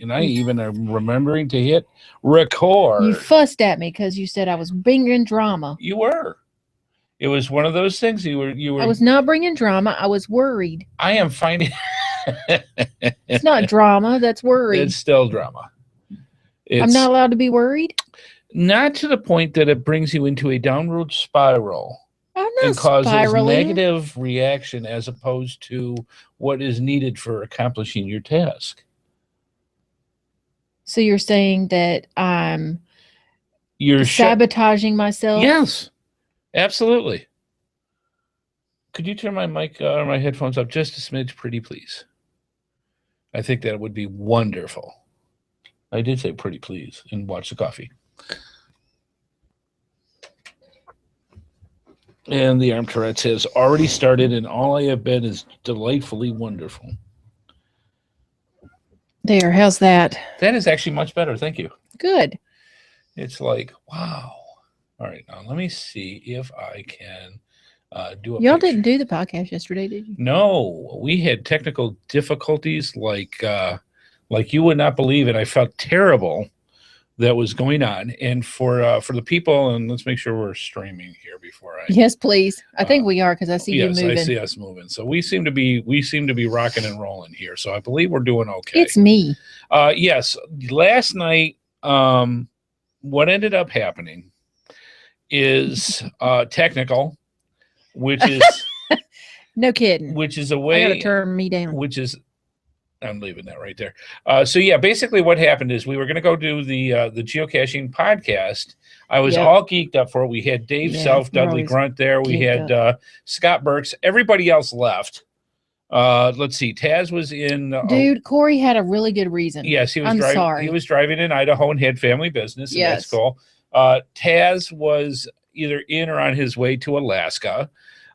And I even am remembering to hit record. You fussed at me because you said I was bringing drama. You were. It was one of those things. You were. I was not bringing drama. I was worried. I am finding. It's not drama. That's worry. It's still drama. I'm not allowed to be worried? Not to the point that it brings you into a downward spiral. I'm not and causes spiraling. negative reaction as opposed to what is needed for accomplishing your task. So you're saying that you're sabotaging myself? Yes, absolutely. Could you turn my mic or my headphones up just a smidge, pretty please? I think that would be wonderful. I did say pretty please and watch the coffee. And the arm Tourette's has already started, and all I have been is delightfully wonderful. There, how's that? That is actually much better. Thank you. Good. It's like, wow. All right, now let me see if I can do a Y'all picture. didn't do the podcast yesterday, did you? No, we had technical difficulties like you would not believe it. I felt terrible that was going on. And for the people, and let's make sure we're streaming here before I. Yes, please. I think we are because I see you moving. Yes, I see us moving. So we seem to be rocking and rolling here. So I believe we're doing okay. It's me. Yes. Last night, what ended up happening is technical, which is no kidding. Which is a way. I gotta turn me down. Which is. I'm leaving that right there. So yeah, basically what happened is we were going to go do the geocaching podcast. I was all geeked up for it. We had Dave Self, Dudley Grunt there. We had Scott Burks. Everybody else left. Let's see. Taz was in. Dude, Corey had a really good reason. Yes, he was driving. Sorry. He was driving in Idaho and had family business. And yes, that's cool. Taz was either in or on his way to Alaska.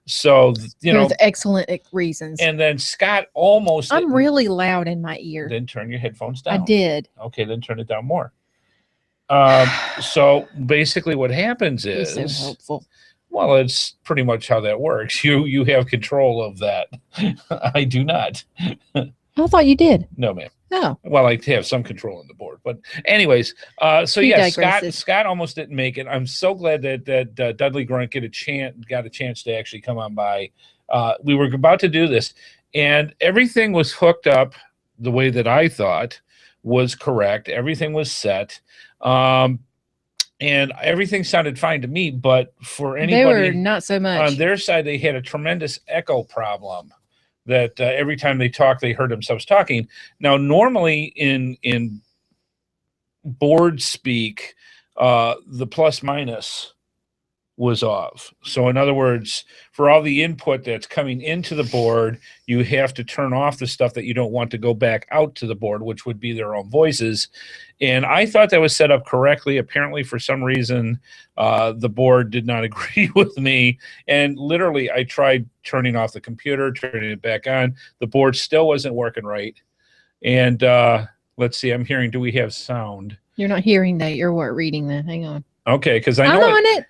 So, with excellent reasons. And then Scott almost. I'm really loud in my ear. Then turn your headphones down. I did. Okay, then turn it down more. So basically what happens is. You're so helpful. Well, it's pretty much how that works. You have control of that. I do not. I thought you did. No, ma'am. No. Well, I have some control on the board, but anyways, so yeah, Scott almost didn't make it. I'm so glad that Dudley Grunt got a chance to actually come on by. We were about to do this, and everything was hooked up the way that I thought was correct. Everything was set, and everything sounded fine to me. But for anybody, they were not so much on their side. They had a tremendous echo problem. That every time they talk, they heard themselves talking. Now, normally in board speak, the plus minus was off. So in other words, for all the input that's coming into the board, you have to turn off the stuff that you don't want to go back out to the board, which would be their own voices. And I thought that was set up correctly. Apparently, for some reason, the board did not agree with me. And literally, I tried turning off the computer, turning it back on. The board still wasn't working right. And let's see, I'm hearing, do we have sound? You're not hearing that. You're reading that. Hang on. Okay, because I know I'm on it.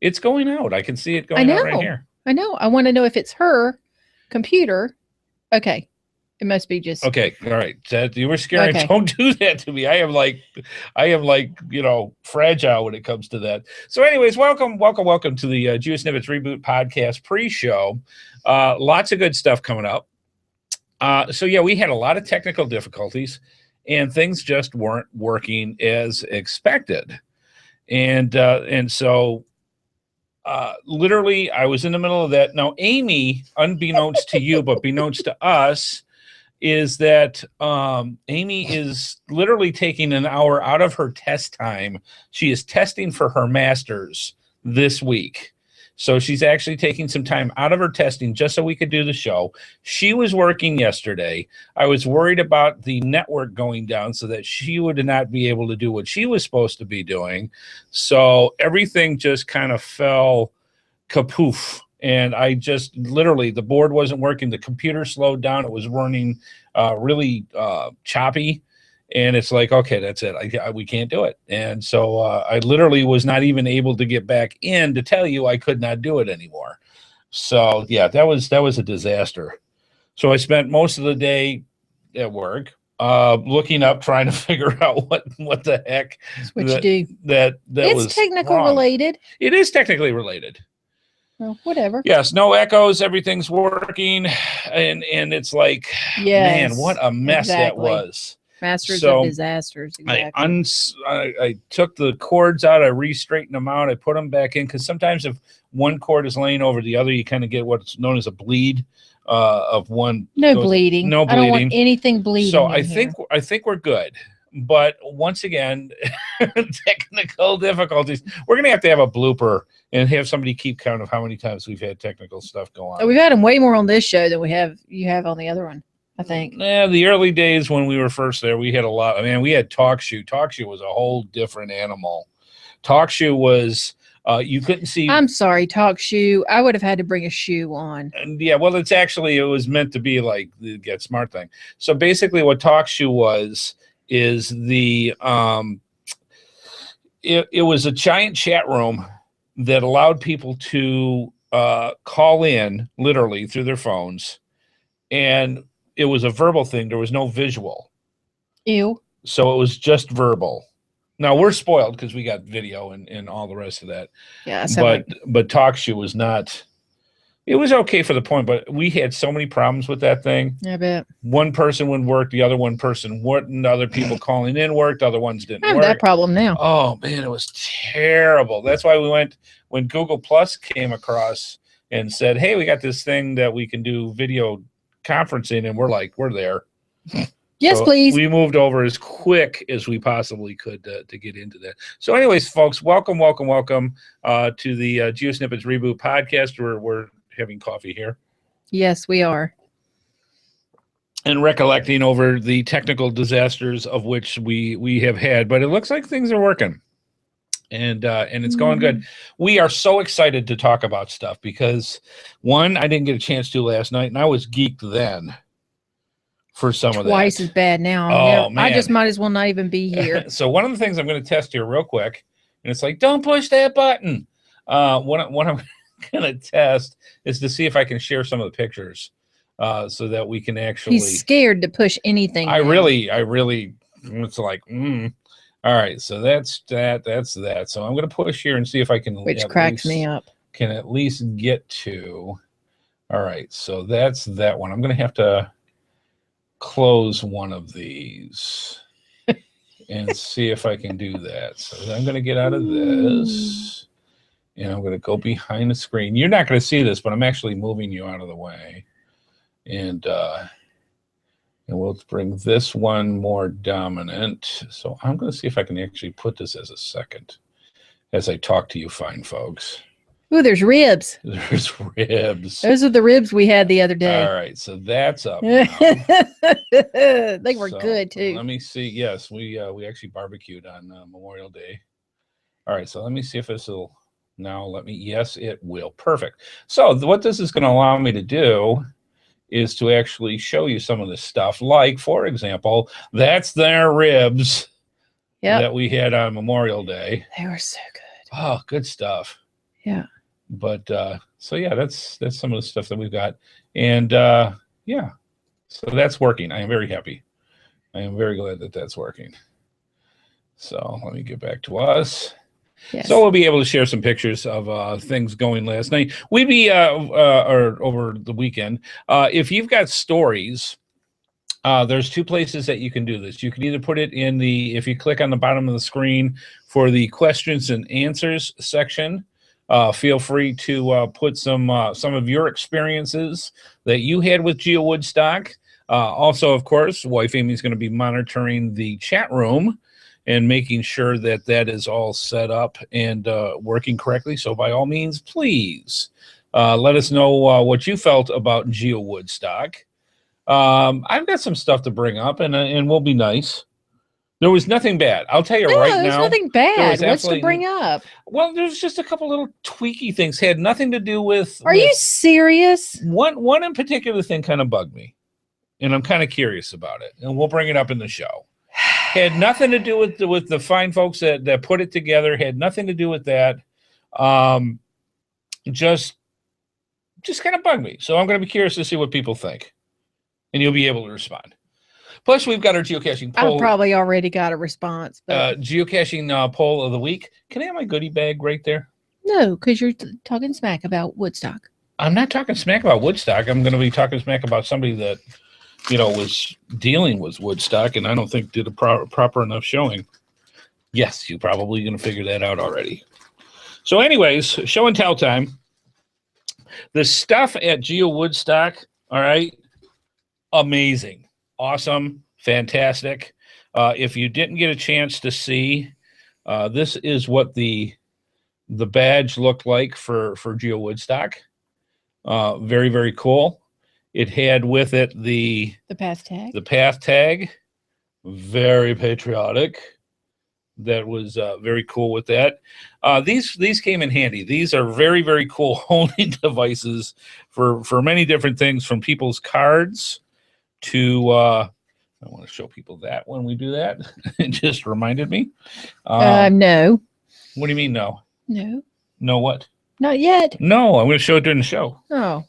It's going out. I can see it going out right here. I know. I want to know if it's her computer. Okay. It must be just. Okay. All right. You were scared. Okay. Don't do that to me. I am like, fragile when it comes to that. So anyways, welcome to the GeoSnippits Reboot Podcast pre-show. Lots of good stuff coming up. So yeah, we had a lot of technical difficulties and things just weren't working as expected. And so literally I was in the middle of that. Now, Amy, unbeknownst to you, but beknownst to us, is that Amy is literally taking an hour out of her test time. She is testing for her master's this week. So she's actually taking some time out of her testing just so we could do the show. She was working yesterday. I was worried about the network going down so that she would not be able to do what she was supposed to be doing. So everything just kind of fell kapoof. And I just literally, the board wasn't working. The computer slowed down. It was running really choppy. And it's like, okay, that's it. We can't do it. And so I literally was not even able to get back in to tell you I could not do it anymore. So yeah, that was a disaster. So I spent most of the day at work, looking up, trying to figure out what the heck That's what you do. that It's was technical wrong. related. It is technically related. Well, whatever. Yes, no echoes, everything's working, and it's like, Yes, man, what a mess that was. Masters So, of disasters. Exactly. I took the cords out, I re-straightened them out, I put them back in, because sometimes if one cord is laying over the other, you kind of get what's known as a bleed of one. No bleeding. No bleeding. I don't want anything bleeding. So I think we're good. But once again, technical difficulties. We're going to have a blooper and have somebody keep count of how many times we've had technical stuff go on. We've had them way more on this show than you have on the other one, I think. Yeah, the early days when we were first there, we had a lot. I mean, we had TalkShoe. TalkShoe was a whole different animal. TalkShoe was you couldn't see. I'm sorry, TalkShoe. I would have had to bring a shoe on. And yeah, well, it was meant to be like the Get Smart thing. So basically, what TalkShoe is the it was a giant chat room that allowed people to call in literally through their phones, and it was a verbal thing. There was no visual. Ew. So it was just verbal. Now we're spoiled because we got video and all the rest of that. Yeah, but TalkShoe was not. It was okay for the point, but we had so many problems with that thing. I bet. One person would work, the other one person wouldn't. Other people calling in worked, other ones didn't I have work. that problem now. Oh man, it was terrible. That's why we went when Google Plus came across and said, "Hey, we got this thing that we can do video conferencing," and we're like, "We're there." Yes, so please. We moved over as quick as we possibly could to get into that. So, anyways, folks, welcome to the GeoSnippits Reboot Podcast. We're having coffee here. Yes, we are. And recollecting over the technical disasters of which we have had, but it looks like things are working. And it's going good. We are so excited to talk about stuff because one, I didn't get a chance to last night, and I was geeked then for some of that. Twice as bad now. Oh, man. I just might as well not even be here. So one of the things I'm going to test here real quick, and it's like, don't push that button. What I'm going to test is to see if I can share some of the pictures so that we can actually. He's scared to push anything. I really, it's like, All right, so that's that. So I'm going to push here and see if I can. Which cracks me up. Can at least get to. All right, so that's that one. I'm going to have to close one of these and see if I can do that. So I'm going to get out of this, and I'm going to go behind the screen. You're not going to see this, but I'm actually moving you out of the way, and we'll bring this one more dominant. So I'm going to see if I can actually put this as a second as I talk to you fine folks. Ooh, there's ribs. There's ribs. Those are the ribs we had the other day. All right, so that's up now. They were good too. Let me see. Yes, we actually barbecued on Memorial Day. All right, so let me see if this will now let me. Yes, it will. Perfect. So what this is going to allow me to do is to actually show you some of this stuff. Like, for example, that's their ribs that we had on Memorial Day. They were so good. Oh, good stuff. Yeah. But so yeah, that's some of the stuff that we've got. And yeah, so that's working. I am very happy. I am very glad that that's working. So let me get back to us. Yes. So we'll be able to share some pictures of things going last night. We'd be or over the weekend. If you've got stories, there's two places that you can do this. You can either put it in if you click on the bottom of the screen for the questions and answers section. Feel free to put some of your experiences that you had with GeoWoodstock. Also, of course, wife Amy's going to be monitoring the chat room and making sure that that is all set up and working correctly. So by all means, please let us know what you felt about GeoWoodstock. I've got some stuff to bring up, and we'll be nice. There was nothing bad. I'll tell you right now. There's nothing bad. What's to bring up? Well, there's just a couple little tweaky things. Had nothing to do with. Are you serious? One in particular thing kind of bugged me, and I'm kind of curious about it, and we'll bring it up in the show. Had nothing to do with the fine folks that put it together. Had nothing to do with that. Just kind of bugged me. So I'm going to be curious to see what people think, and you'll be able to respond. Plus, we've got our geocaching I've poll. probably already got a response, but Geocaching poll of the week. Can I have my goodie bag right there? no, because you're talking smack about Woodstock. I'm not talking smack about Woodstock. I'm going to be talking smack about somebody that, was dealing with Woodstock, and I don't think did a proper enough showing. Yes, you're probably going to figure that out already. So anyways, show and tell time. The stuff at GeoWoodstock, all right, amazing, awesome, fantastic. If you didn't get a chance to see, this is what the badge looked like for GeoWoodstock. Very, very cool. It had with it the path tag. The path tag. Very patriotic. That was very cool with that. These came in handy. These are very, very cool holding devices for many different things, from people's cards to I want to show people that when we do that. It just reminded me. No. What do you mean no? No. No what? Not yet. No, I'm going to show it during the show. Oh.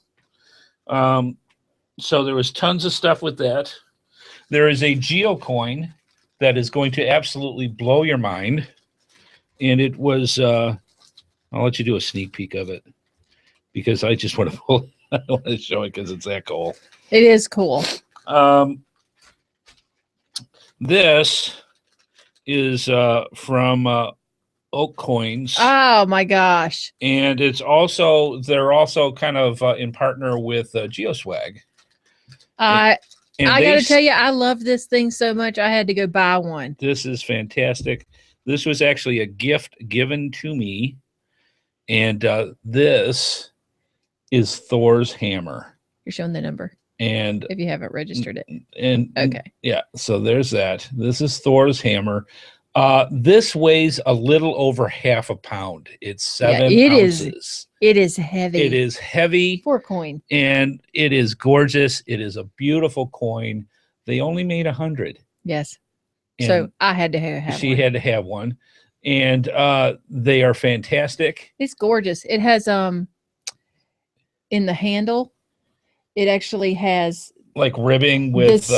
So there was tons of stuff with that. There is a GeoCoin that is going to absolutely blow your mind. And it was, I'll let you do a sneak peek of it because I just want to pull, I want to show it because it's that cool. It is cool. This is from Oak Coins. Oh my gosh. And it's also, they're also kind of in partner with GeoSwag. I got to tell you, I love this thing so much. I had to go buy one. This is fantastic. This was actually a gift given to me. And this is Thor's hammer. You're showing the number. And if you haven't registered it. And okay. Yeah. So there's that. This is Thor's hammer. This weighs a little over half a pound. It's 7 ounces. It is heavy. It is heavy. For a coin. And it is gorgeous. It is a beautiful coin. They only made 100. Yes. And so I had to have she one. had to have one. And they are fantastic. It's gorgeous. It has in the handle, it actually has like ribbing with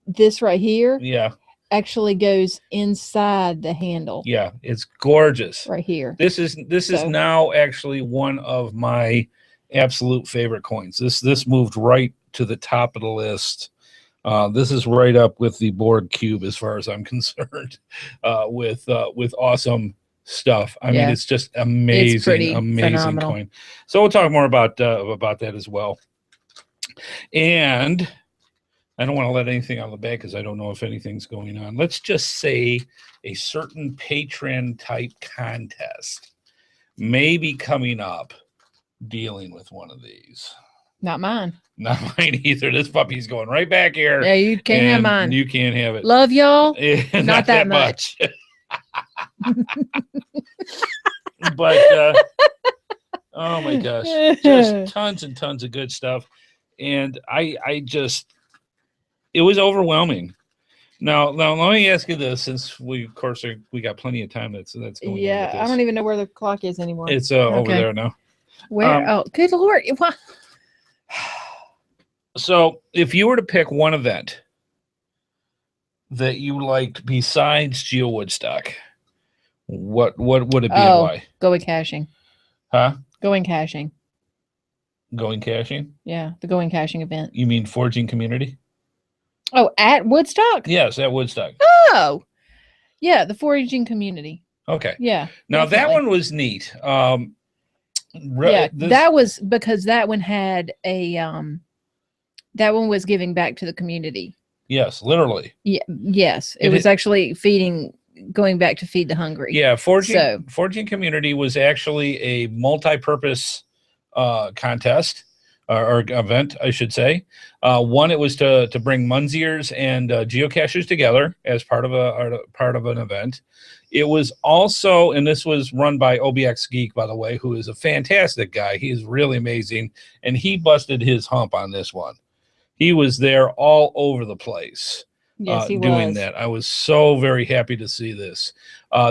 this right here. Yeah. Actually goes inside the handle. Yeah, it's gorgeous. Right here. This is now actually one of my absolute favorite coins. This moved right to the top of the list. This is right up with the board cube as far as I'm concerned. With awesome stuff. I mean, it's just amazing, amazing phenomenal coin. So we'll talk more about that as well. And I don't want to let anything out of the bag because I don't know if anything's going on. Let's just say a certain Patron type contest may be coming up dealing with one of these. Not mine. Not mine either. This puppy's going right back here. Yeah, you can't have mine. You can't have it. Love y'all. Not that much. But oh my gosh, just tons and tons of good stuff. And I just, it was overwhelming. Now let me ask you this, since we got plenty of time that's going on with this. I don't even know where the clock is anymore. It's over there now. Where? Oh, good Lord. So if you were to pick one event that you liked besides GeoWoodstock, what would it be and why? Going caching. Huh? Going caching. Going caching? Yeah, the going caching event. You mean forging community? Oh, at Woodstock? Yes, at Woodstock. Oh, yeah, the foraging community. Okay. Yeah. Now definitely. That one was neat. That was because that one had a that one was giving back to the community. Yes, literally. Yeah. Yes, it was actually going back to feed the hungry. Yeah, forging community was actually a multi-purpose contest. Or event, I should say. One, it was to bring Munzeers and geocachers together as part of an event. It was also, and this was run by OBX Geek, by the way, who is a fantastic guy. He's really amazing, and he busted his hump on this one. He was there all over the place. Yes, he doing was. that. I was so very happy to see this.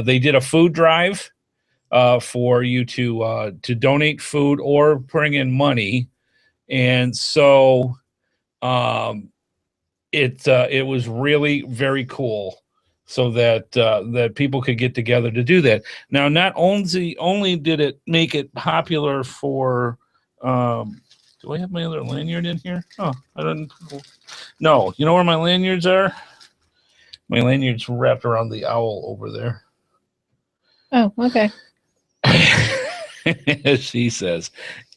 They did a food drive for you to donate food or bring in money. And so it was really very cool, so that that people could get together to do that. Now, not only did it make it popular for, do I have my other lanyard in here? Oh, I don't. No, you know where my lanyards are? My lanyard's wrapped around the owl over there. Oh, okay. As she says.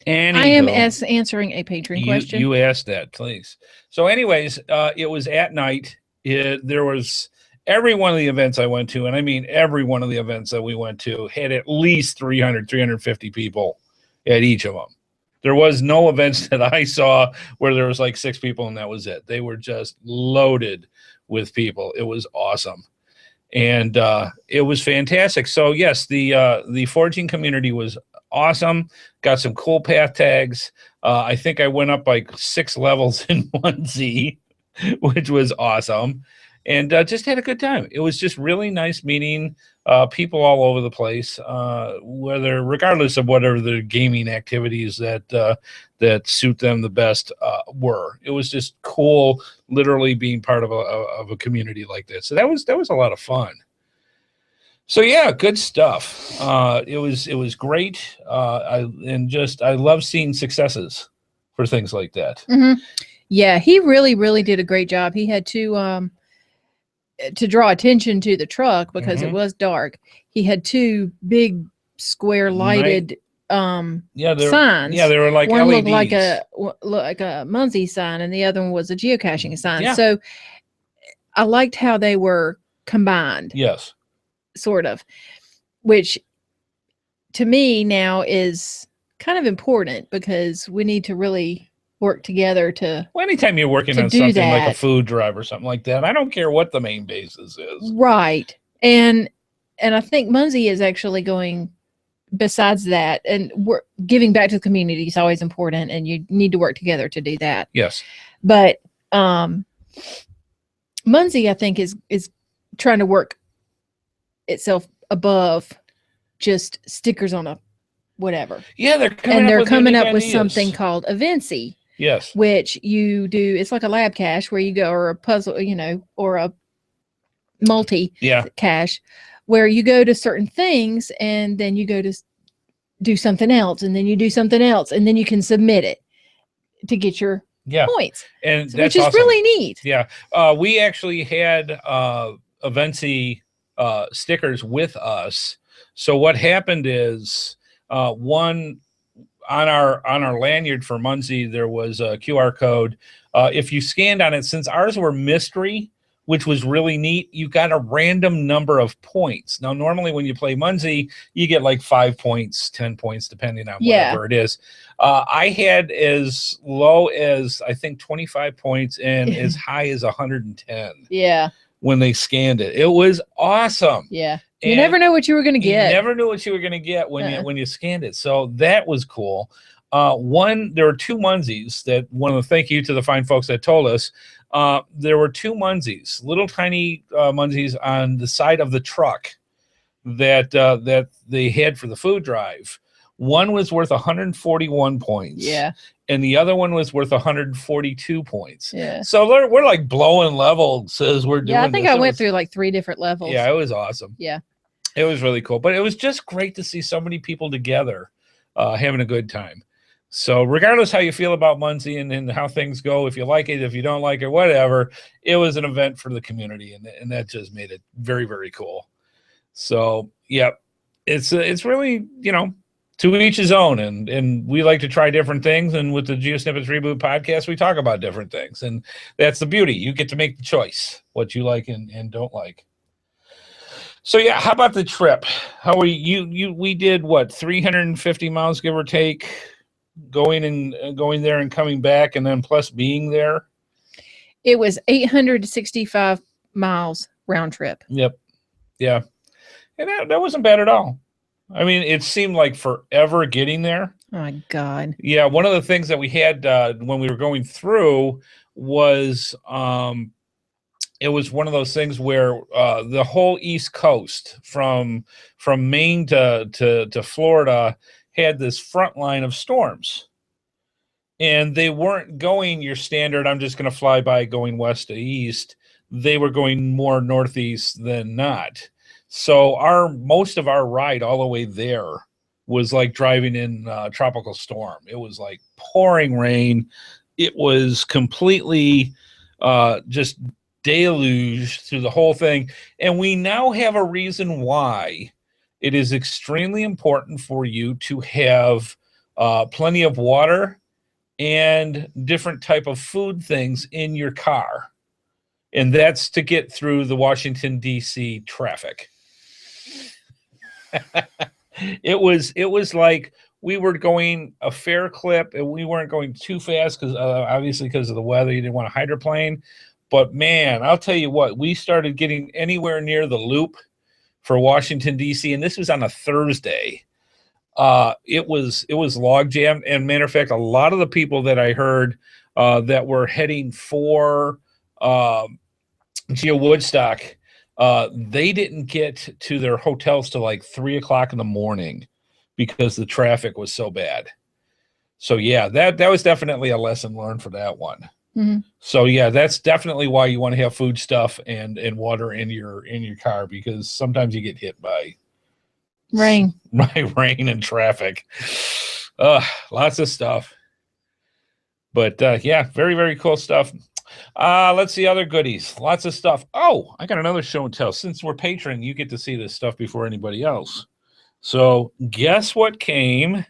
Anywho, I am answering a patron question. You asked that, please. So anyways, it was at night. There was every one of the events I went to, and I mean every one of the events that we went to, had at least 300, 350 people at each of them. There was no events that I saw where there was like 6 people and that was it. They were just loaded with people. It was awesome. And it was fantastic. So yes, the foraging community was awesome. Got some cool path tags. I think I went up like 6 levels in Munzee, which was awesome. And just had a good time. It was just really nice meeting people all over the place, regardless of whatever the gaming activities that suit them the best were. It was just cool, literally being part of a community like this. So that was a lot of fun. So yeah, good stuff. It was great. I love seeing successes for things like that. Mm-hmm. Yeah, he really did a great job. He had to draw attention to the truck because it was dark. He had 2 big square lighted signs. Yeah, they were like one LEDs. looked like a Munzee sign, and the other one was a geocaching sign. Yeah. So I liked how they were combined. Yes, sort of, which to me now is kind of important because we need to really work together to. Well, anytime you're working on something like a food drive or something like that, I don't care what the main basis is. Right. And I think Munzee is actually going besides that, and we're giving back to the community is always important, and you need to work together to do that. Yes. But Munzee, I think, is trying to work itself above just stickers on a whatever. Yeah, they're coming up with something called Eventsy. Yes. Which you do, it's like a lab cache where you go, or a puzzle, or a multi cache where you go to certain things and then you go to do something else and then you do something else and then you can submit it to get your points. And which is awesome. Really neat. Yeah. We actually had Eventsy stickers with us. So what happened is one on our lanyard for Munzee, there was a QR code. If you scanned on it, since ours were mystery, which was really neat, you got a random number of points. Now, normally when you play Munzee, you get like 5 points, 10 points, depending on whatever it is. I had as low as, I think, 25 points and as high as 110. Yeah. When they scanned it. It was awesome. Yeah. You never know what you were going to get. You never knew what you were going to get when you scanned it. So that was cool. There were 2 Munzees that want to thank you to the fine folks that told us. There were 2 Munzees, little tiny Munzees on the side of the truck that they had for the food drive. One was worth 141 points. Yeah. And the other one was worth 142 points. Yeah. So we're like blowing levels as we're doing. Yeah, I think I went through like 3 different levels. Yeah, it was awesome. Yeah. It was really cool. But it was just great to see so many people together having a good time. So regardless how you feel about Munzee and how things go, if you like it, if you don't like it, whatever, it was an event for the community. And that just made it very, very cool. So, yeah, it's really, to each his own, and we like to try different things, and with the GeoSnippits Reboot Podcast, we talk about different things, and that's the beauty. You get to make the choice what you like and don't like. So yeah, how about the trip? How were we did what, 350 miles, give or take, going there and coming back, and then plus being there? It was 865 miles round trip. Yep. Yeah. And that wasn't bad at all. I mean, it seemed like forever getting there. Oh my God. Yeah, one of the things that we had when we were going through was it was one of those things where the whole East Coast from Maine to Florida had this front line of storms. And they weren't going your standard, I'm just going to fly by going west to east. They were going more northeast than not. So most of our ride all the way there was like driving in a tropical storm. It was like pouring rain. It was completely just deluge through the whole thing. And we now have a reason why it is extremely important for you to have plenty of water and different type of food things in your car. And that's to get through the Washington, D.C. traffic. It was like we were going a fair clip, and we weren't going too fast because obviously because of the weather, you didn't want to hydroplane. But man, I'll tell you what, we started getting anywhere near the loop for Washington, D.C., and this was on a Thursday. It was log jammed, and matter of fact, a lot of the people that I heard that were heading for GeoWoodstock, they didn't get to their hotels till like 3 o'clock in the morning because the traffic was so bad. So yeah, that was definitely a lesson learned for that one. Mm-hmm. So yeah, that's definitely why you want to have food stuff and water in your car, because sometimes you get hit by rain and traffic. Lots of stuff. But yeah, very, very cool stuff. Let's see other goodies. Lots of stuff. Oh, I got another show and tell. Since we're Patron, you get to see this stuff before anybody else. So guess what came?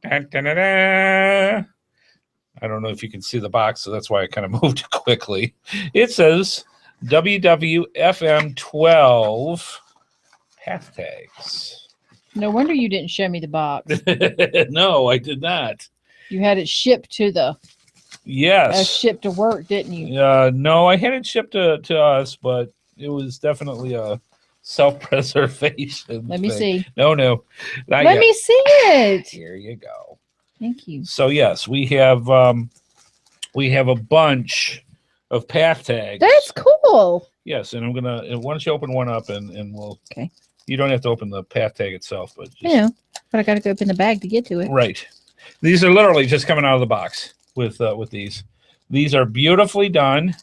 Da-da-da-da. I don't know if you can see the box, so that's why I kind of moved quickly. It says WWFM12 path tags. No wonder you didn't show me the box. No, I did not. You had it shipped to the shipped to work, didn't you? No, I had it shipped to us, but it was definitely a self-preservation. Let me see. No, not Let yet. me see it. Here you go. Thank you. So yes, we have a bunch of path tags. That's cool. Yes, and I'm gonna. Why don't you open one up and we'll. Okay. You don't have to open the path tag itself, but just, yeah, but I got to go open the bag to get to it. Right. These are literally just coming out of the box with these. These are beautifully done.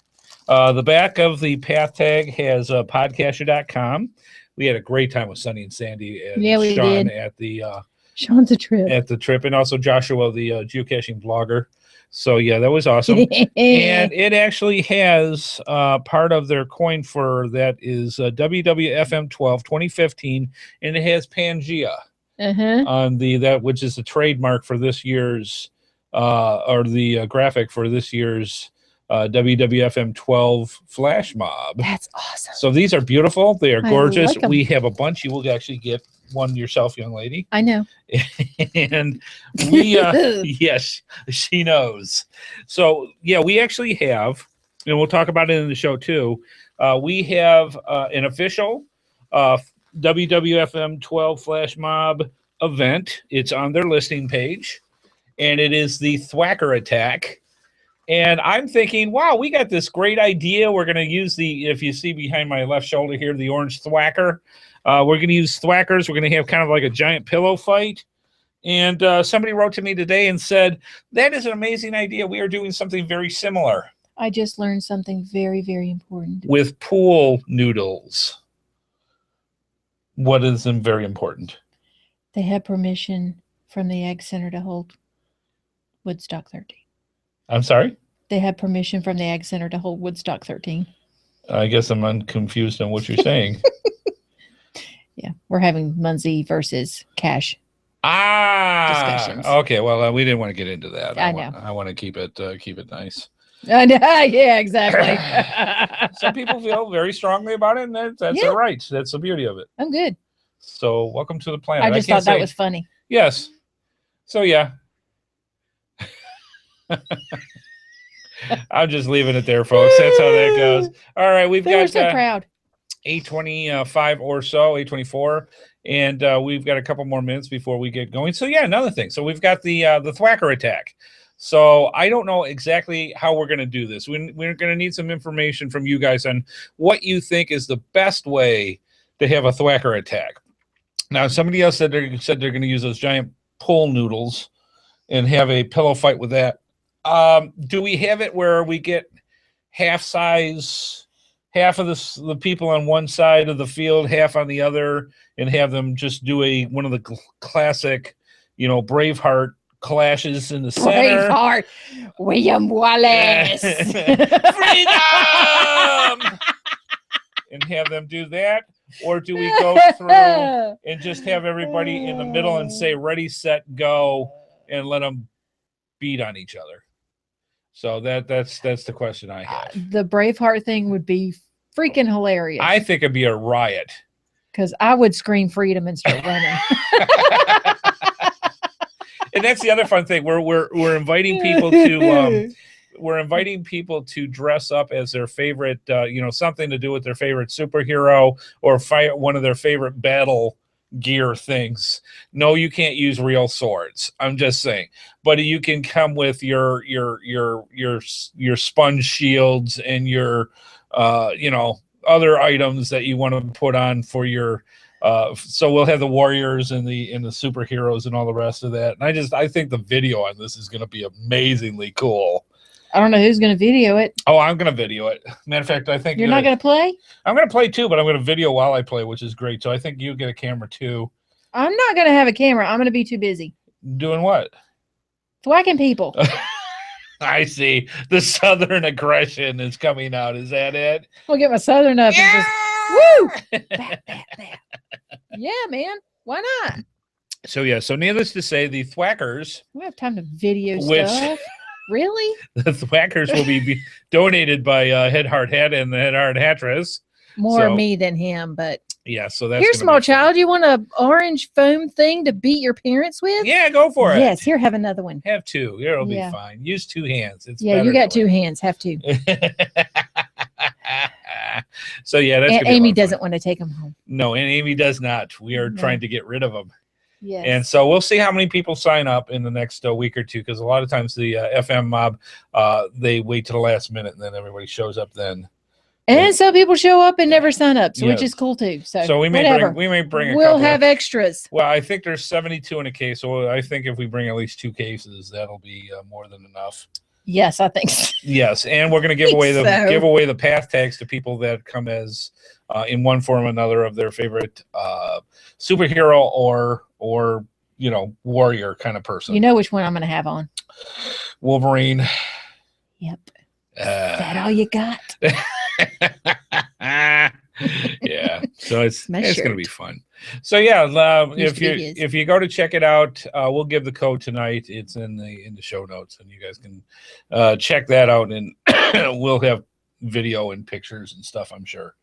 The back of the path tag has podcaster.com. We had a great time with Sunny and Sandy and we Sean did. at the Sean's a trip. At the trip, and also Joshua, the geocaching vlogger. So yeah, that was awesome. And it actually has part of their coin for that is WWFM12 2015, and it has Pangea on that, which is the trademark for this year's or the graphic for this year's WWFM12 flash mob. That's awesome. So these are beautiful. They are gorgeous. Like 'em. We have a bunch. You will actually get one yourself, young lady. I know. And we yes, she knows. So yeah, we actually have, and we'll talk about it in the show too. We have an official WWFM 12 flash mob event. It's on their listing page, and it is the Thwacker attack. And I'm thinking, wow, we got this great idea. We're going to use if you see behind my left shoulder here, the orange Thwacker. We're going to use Thwackers. We're going to have kind of like a giant pillow fight. And somebody wrote to me today and said, that is an amazing idea. We are doing something very similar. I just learned something very, very important. With pool noodles. What is very important? They had permission from the Ag Center to hold Woodstock 13. I'm sorry? They had permission from the Ag Center to hold Woodstock 13. I guess I'm confused on what you're saying. Yeah, we're having Munzee versus Cash discussions. Okay. Well, we didn't want to get into that. I know. I want to keep it nice. Yeah, exactly. Some people feel very strongly about it, and that's all right. That's the beauty of it. I'm good. So, welcome to the planet. I just thought that was funny. Yes. So, yeah. I'm just leaving it there, folks. That's how that goes. All right, we're so proud. 8:25 or so, 8:24, and we've got a couple more minutes before we get going. So yeah, another thing. So we've got the Thwacker attack. So I don't know exactly how we're going to do this. We're going to need some information from you guys on what you think is the best way to have a Thwacker attack. Now, somebody else said they're going to use those giant pool noodles and have a pillow fight with that. Do we have it where we get half of the people on one side of the field, half on the other, and have them just do one of the classic, Braveheart clashes in the center? Braveheart, William Wallace, freedom, and have them do that? Or do we go through and just have everybody in the middle and say ready, set, go, and let them beat on each other? So that's the question I have. The Braveheart thing would be freaking hilarious. I think it'd be a riot. Because I would scream freedom and start running. And that's the other fun thing. We're inviting people to dress up as their favorite, something to do with their favorite superhero or fight one of their favorite battle gear things. No, you can't use real swords. I'm just saying. But you can come with your sponge shields and your other items that you want to put on for your so we'll have the warriors and the superheroes and all the rest of that. And I think the video on this is going to be amazingly cool. I don't know who's going to video it. Oh, I'm going to video it. Matter of fact, I think you're not going to play. I'm going to play too, but I'm going to video while I play, which is great. So I think you get a camera too. I'm not going to have a camera. I'm going to be too busy. Doing what? Thwacking people. I see. The Southern aggression is coming out. Is that it? We'll get my Southern up and just woo! Bat. Yeah, man. Why not? So needless to say, the Thwackers. We have time to video stuff. Really? The Thwackers will be donated by HeadHardHat and the HeadHardHatress. More me than him, but yeah. So that's here, small child. You want an orange foam thing to beat your parents with? Yeah, go for it. Yes. Here, have another one. Have two. It'll be fine. Use two hands. It's you got two hands. Have two. So that's. And Amy doesn't want to take them home. No, and Amy does not. We are trying to get rid of them. Yes. And so we'll see how many people sign up in the next week or two, because a lot of times the FM mob, they wait to the last minute and then everybody shows up then. And some people show up and never sign up, which is cool too. So we may bring we'll have extras. Well, I think there's 72 in a case, so I think if we bring at least 2 cases, that'll be more than enough. Yes, I think so. Yes, and we're going to give away the path tags to people that come as in one form or another of their favorite superhero or warrior kind of person. You know which one I'm going to have on? Wolverine. Yep. Is that all you got? Yeah. So it's going to be fun. So if you go to check it out, we'll give the code tonight. It's in the show notes, and you guys can check that out, and we'll have video and pictures and stuff, I'm sure.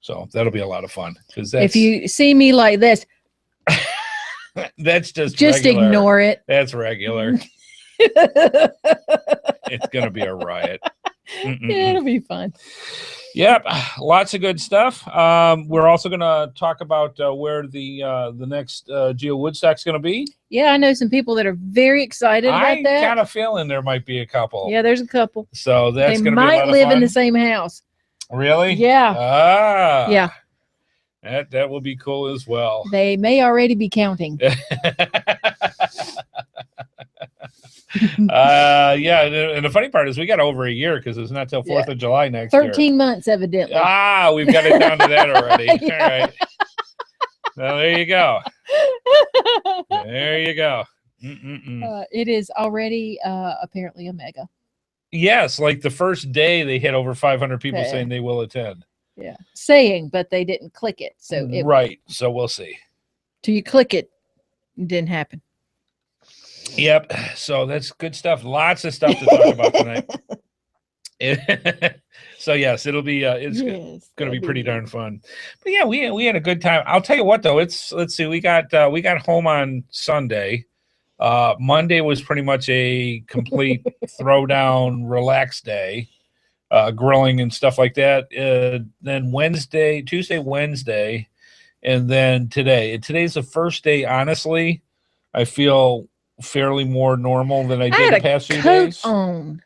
So that'll be a lot of fun, because if you see me like this, that's just regular. Ignore it. That's regular. It's going to be a riot. Yeah, it'll be fun. Yep, lots of good stuff. We're also going to talk about where the next GeoWoodstock is going to be. Yeah, I know some people that are very excited about that. I kind of feeling there might be a couple. Yeah, there's a couple. So that's going to be a lot of fun. They might live in the same house. Really? Yeah. Yeah. That will be cool as well. They may already be counting. And the funny part is we got over a year, because it's not till 4th of July next 13 months, evidently. We've got it down to that already. Yeah. All right. Well, there you go. There you go. It is already apparently a mega. Yes, like the first day they had over 500 people saying they will attend. Yeah, saying, but they didn't click it. So So we'll see. Till you click it, it didn't happen. Yep. So that's good stuff. Lots of stuff to talk about tonight. So yes, it'll be it's going to be pretty darn fun. But yeah, we had a good time. I'll tell you what though, let's see, we got home on Sunday. Monday was pretty much a complete throwdown, relaxed day, grilling and stuff like that. Then Tuesday, Wednesday, and then today. And today's the first day, honestly, I feel fairly more normal than I did the past few days. On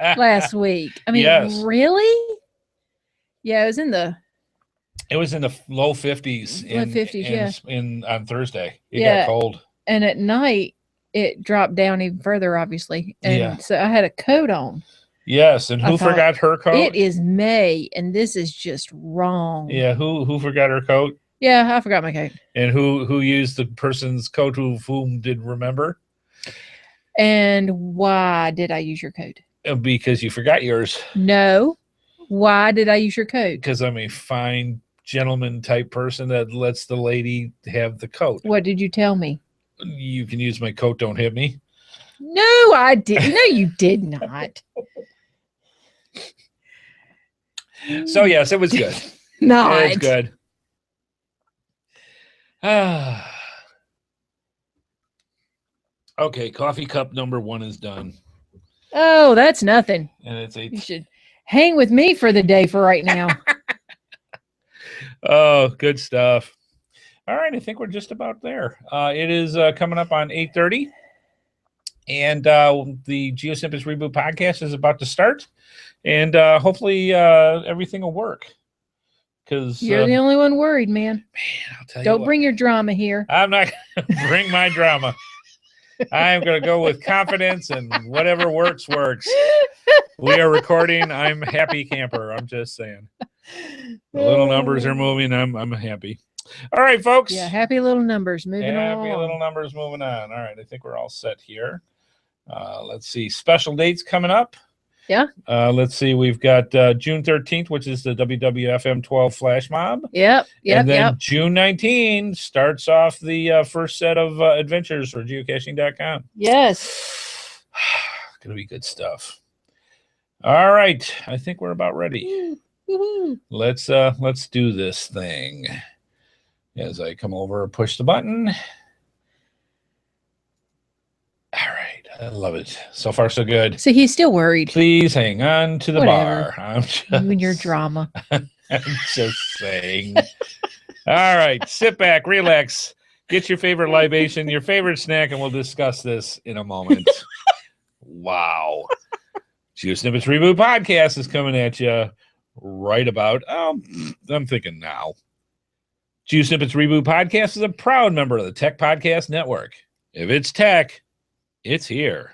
last week. I mean, really? Yeah, it was in the low 50s. Low 50s, on Thursday. It got cold. And at night, it dropped down even further, obviously. And so I had a coat on. Yes, and who forgot her coat? It is May, and this is just wrong. Yeah, who forgot her coat? Yeah, I forgot my coat. And who used the person's coat whom did remember? And why did I use your coat? Because you forgot yours. No. Why did I use your coat? Because I'm a fine gentleman type person that lets the lady have the coat. What did you tell me? You can use my coat, don't hit me. No, I didn't. No, you did not. So yes, it was good. Not. It's good. Okay, coffee cup number 1 is done. Oh, that's nothing. And it's You should hang with me for the day for right now. Oh, good stuff. All right, I think we're just about there. It is coming up on 8:30, and the GeoSnippits Reboot Podcast is about to start, and hopefully everything will work. Because you're the only one worried, man. Man, I'll tell you. Don't bring your drama here. I'm not going to bring my drama. I'm going to go with confidence, and whatever works. We are recording. I'm happy camper. I'm just saying. The little numbers are moving. I'm happy. All right, folks. Yeah, happy little numbers moving on. Happy little numbers moving on. All right, I think we're all set here. Let's see. Special dates coming up. Yeah. Let's see. We've got June 13th, which is the WWFM 12 Flash Mob. Yep. And then June 19 starts off the first set of adventures for geocaching.com. Yes. Going to be good stuff. All right. I think we're about ready. Let's do this thing. As I come over and push the button. All right. I love it. So far, so good. So he's still worried. Please hang on to the bar. You and your drama. I'm just saying. All right. Sit back, relax, get your favorite libation, your favorite snack, and we'll discuss this in a moment. Wow. GeoSnippits Reboot Podcast is coming at you right about, I'm thinking now. GeoSnippits Reboot Podcast is a proud member of the Tech Podcast Network. If it's tech, it's here.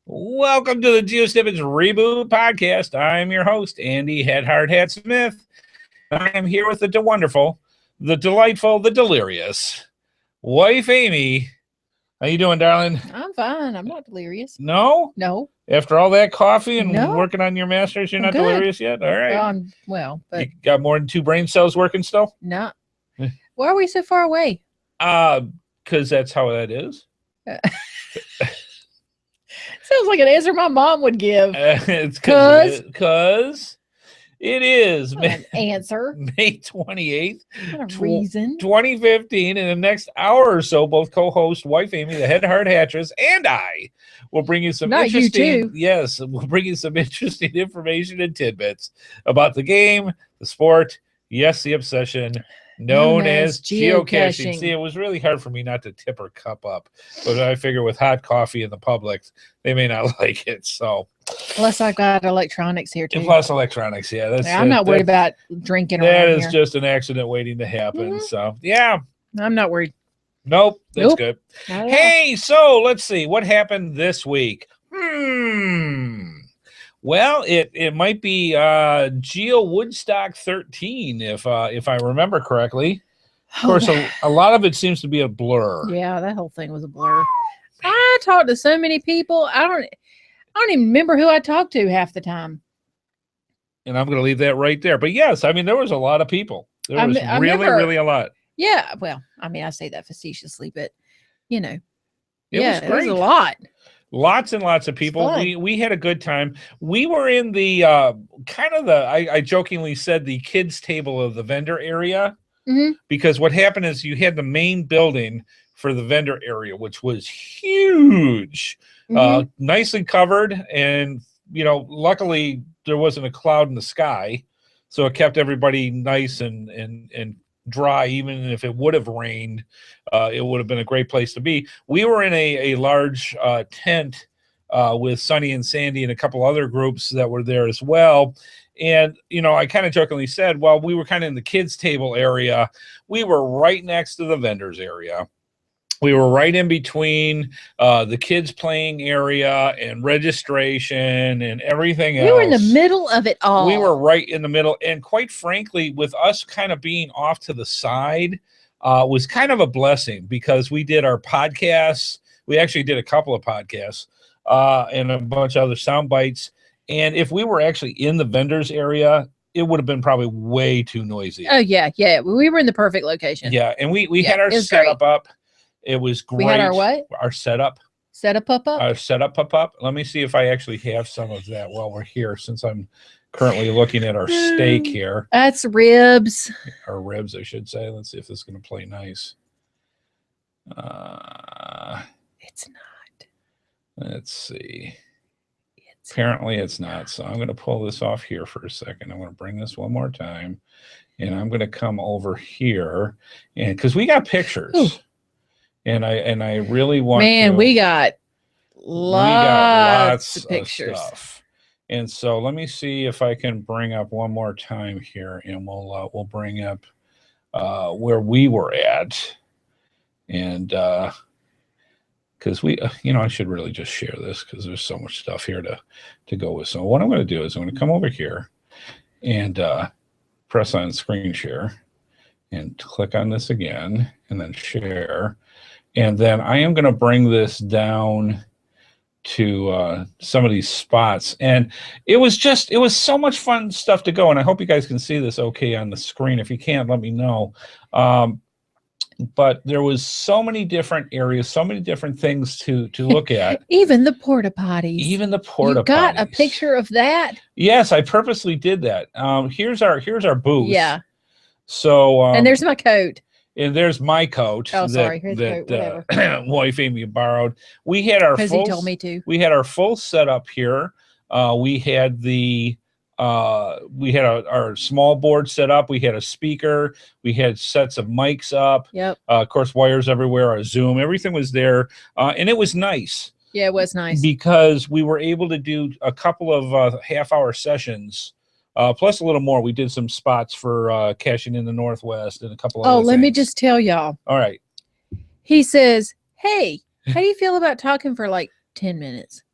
Welcome to the GeoSnippits Reboot Podcast. I'm your host, Andy HeadHardHat Smith. I am here with the wonderful, the delightful, the delirious wife, Amy. How you doing, darling? I'm fine. I'm not delirious. No? No. After all that coffee and working on your masters, you're not delirious yet? All right. But you got more than 2 brain cells working still? No. Why are we so far away? Because that's how that is. Sounds like an answer my mom would give. It's because it is an answer. May 28th, Not a reason. 2015. In the next hour or so, both co-host wife Amy, the HeadHardHatress, and I will bring you some interesting. Yes, we'll bring you some interesting information and tidbits about the game, the sport, yes, the obsession known as geocaching. See, it was really hard for me not to tip her cup up, but I figure with hot coffee in the public, they may not like it. So, plus I got electronics here too. Plus electronics, yeah. I'm not worried about drinking. That is just an accident waiting to happen. So, yeah, I'm not worried. Nope, that's good. Hey, so let's see what happened this week. Well, it might be GeoWoodstock XIII, if I remember correctly. Of course, a lot of it seems to be a blur. Yeah, that whole thing was a blur. I talked to so many people. I don't even remember who I talked to half the time. And I'm going to leave that right there. But yes, I mean, there was a lot of people. There was really a lot. Yeah, well, I mean, I say that facetiously, but you know, it was a lot. Lots and lots of people. We had a good time. We were in the I jokingly said the kids table of the vendor area, because what happened is you had the main building for the vendor area, which was huge, nicely covered. And, you know, luckily there wasn't a cloud in the sky, so it kept everybody nice and dry. Even if it would have rained, it would have been a great place to be. We were in a large tent with Sonny and Sandy and a couple other groups that were there as well. And, you know, I kind of jokingly said, well, we were kind of in the kids' table area. We were right next to the vendors area. We were right in between the kids playing area and registration and everything else. We were in the middle of it all. We were right in the middle. And quite frankly, with us kind of being off to the side was kind of a blessing, because we did our podcasts. We actually did a couple of podcasts and a bunch of other sound bites. And if we were actually in the vendors area, it would have been probably way too noisy. Oh, yeah. Yeah. We were in the perfect location. Yeah. And we had our setup up. It was great. We had our what? Our setup. Setup up? Our setup up. Let me see if I actually have some of that while we're here, since I'm currently looking at our steak here. That's ribs. Or ribs, I should say. Let's see if this is going to play nice. It's not. Let's see. Apparently it's not. So I'm going to pull this off here for a second. I'm going to bring this one more time, and I'm going to come over here, and because we got pictures. Ooh. And I really want we got lots of pictures. Of stuff. And so let me see if I can bring up one more time here, and we'll bring up where we were at. And because we, you know, I should really just share this, because there's so much stuff here to go with. So what I'm going to do is I'm going to come over here and press on screen share and click on this again, and then share. And then I am going to bring this down to some of these spots. And it was so much fun stuff to go. And I hope you guys can see this okay on the screen. If you can't, let me know. But there was so many different areas, so many different things to look at. Even the porta potties. Even the porta potties. You got a picture of that? Yes, I purposely did that. Here's our booth. Yeah. So and there's my coat. And there's my coat. Oh, sorry. Here's the coat, whatever. Wife Amy borrowed. We had our full. He told me to. We had our full setup here. We had our small board set up. We had a speaker. We had sets of mics up. Yep. Of course, wires everywhere. Our Zoom, everything was there, and it was nice. Yeah, it was nice because we were able to do a couple of half-hour sessions. Plus a little more. We did some spots for caching in the Northwest and a couple of other let things. me just tell y'all. All right. He says, hey, how do you feel about talking for like 10 minutes?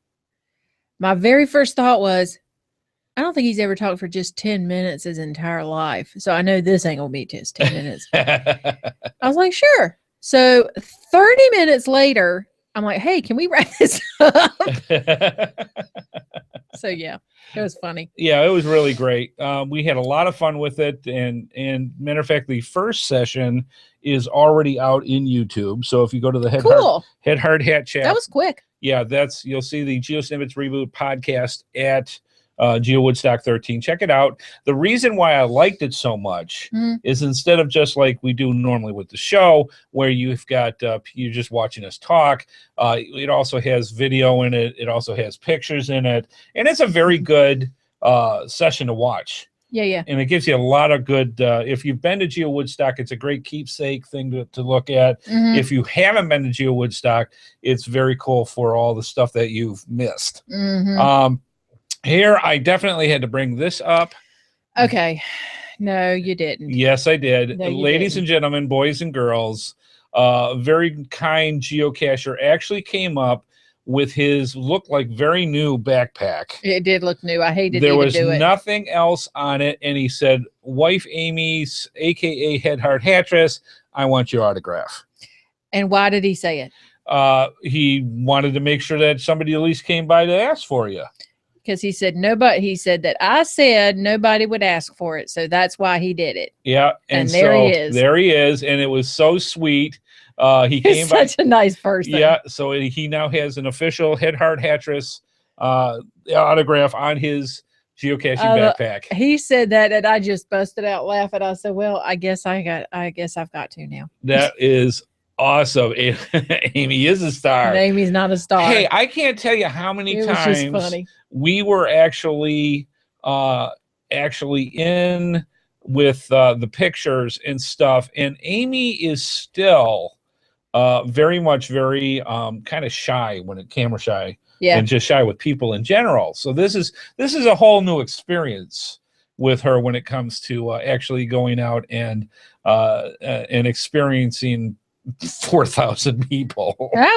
My very first thought was, I don't think he's ever talked for just 10 minutes his entire life. So I know this ain't going to be just 10 minutes. I was like, sure. So 30 minutes later, I'm like, hey, can we wrap this up? So, yeah. It was funny. Yeah, it was really great. We had a lot of fun with it. And matter of fact, the first session is already out in YouTube. So if you go to the HeadHardHat chat. That was quick. Yeah, you'll see the GeoSnippits Reboot podcast at GeoWoodstock XIII. Check it out. The reason why I liked it so much is instead of just like we do normally with the show, where you've got you're just watching us talk, it also has video in it. It also has pictures in it, and it's a very good session to watch. Yeah, yeah. And it gives you a lot of good. If you've been to GeoWoodstock, it's a great keepsake thing to look at. If you haven't been to GeoWoodstock, it's very cool for all the stuff that you've missed. Here, I definitely had to bring this up. Okay. No, you didn't. Yes, I did. No, Ladies and gentlemen, boys and girls, very kind geocacher actually came up with his looked like very new backpack. It did look new. I hated there to was do it. Nothing else on it, and he said, "Wife Amy's, aka HeadHardHatress, I want your autograph." And why did he say it? He wanted to make sure that somebody at least came by to ask for you. Because he said nobody. He said that I said nobody would ask for it, so that's why he did it. Yeah, and there so he is. There he is, and it was so sweet. He came such a nice person. Yeah, so he now has an official HeadHardHatress autograph on his geocaching backpack. He said that, and I just busted out laughing. I said, "Well, I guess I've got to now." That is awesome. Amy is a star. And Amy's not a star. Hey, I can't tell you how many times we were actually in with the pictures and stuff, and Amy is still very kind of shy camera shy, and just shy with people in general. So this is a whole new experience with her when it comes to actually going out and experiencing 4,000 people. That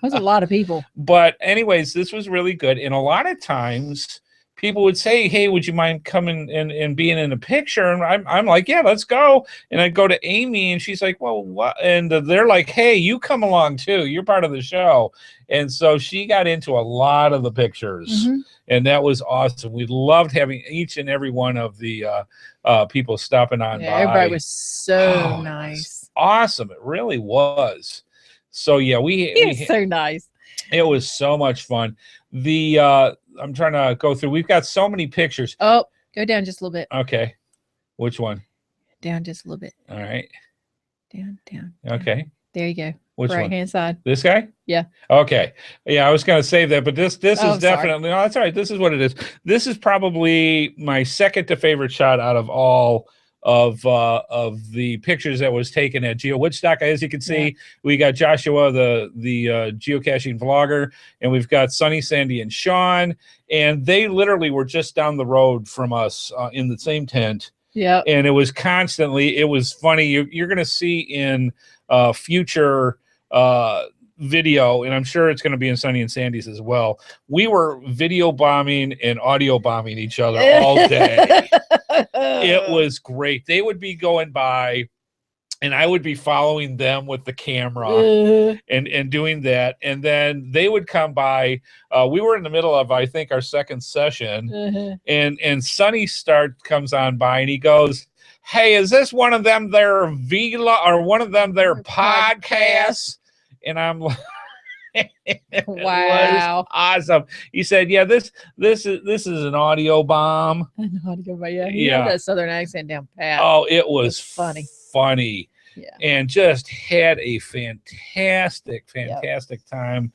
was a lot of people. But anyways, this was really good. And a lot of times people would say, hey, would you mind coming and being in a picture? And I'm like, yeah, let's go. And I'd go to Amy and she's like, well, what? And they're like, hey, you come along too. You're part of the show. And so she got into a lot of the pictures. And that was awesome. We loved having each and every one of the people stopping on by. Everybody was so nice. Awesome. It really was. So yeah, it was so nice. It was so much fun. I'm trying to go through. We've got so many pictures. Oh, go down just a little bit. Okay. Which one? Down just a little bit. All right. Down. Okay. There you go. Which right hand side. This guy? Yeah. Okay. Yeah, I was going to save that, but this is definitely, no, that's all right. This is what it is. This is probably my second to favorite shot out of all of the pictures that was taken at GeoWoodstock. As you can see, we got Joshua, the geocaching vlogger, and we've got Sunny, Sandy, and Sean, and they literally were just down the road from us in the same tent. Yeah. And it was funny. You're going to see in future video, and I'm sure it's going to be in Sunny and Sandy's as well. We were video bombing and audio bombing each other all day. It was great. They would be going by and I would be following them with the camera and doing that. And then they would come by. We were in the middle of, I think, our second session, and Sunny comes on by and he goes, hey, is this one of them their vlog or one of them their podcasts? And I'm like, wow, awesome. He said, yeah, this is an audio bomb. An audio bomb, yeah. He had that southern accent down pat. Oh, it was funny. Yeah. And just had a fantastic time.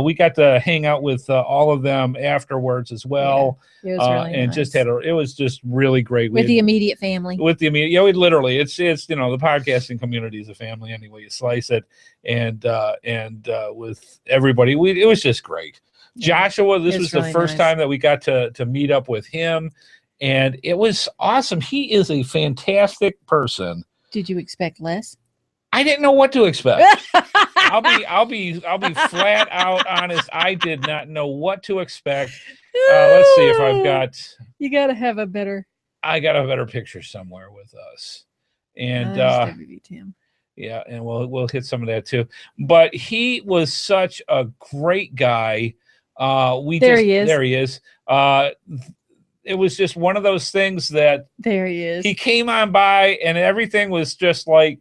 We got to hang out with all of them afterwards as well. Yeah, it was really and nice. It was just really great. With the immediate family. With the immediate, we literally, it's the podcasting community is a family anyway you slice it, and with everybody, it was just great. Yeah. Joshua, this was really the first time that we got to meet up with him, and it was awesome. He is a fantastic person. Did you expect less? I didn't know what to expect. I'll be flat out honest. I did not know what to expect. Let's see if I've got. You got to have a better. I got a better picture somewhere with us, and Tim. Yeah, and we'll hit some of that too. But he was such a great guy. There he is. It was just one of those things that there he is. He came on by and everything was just like,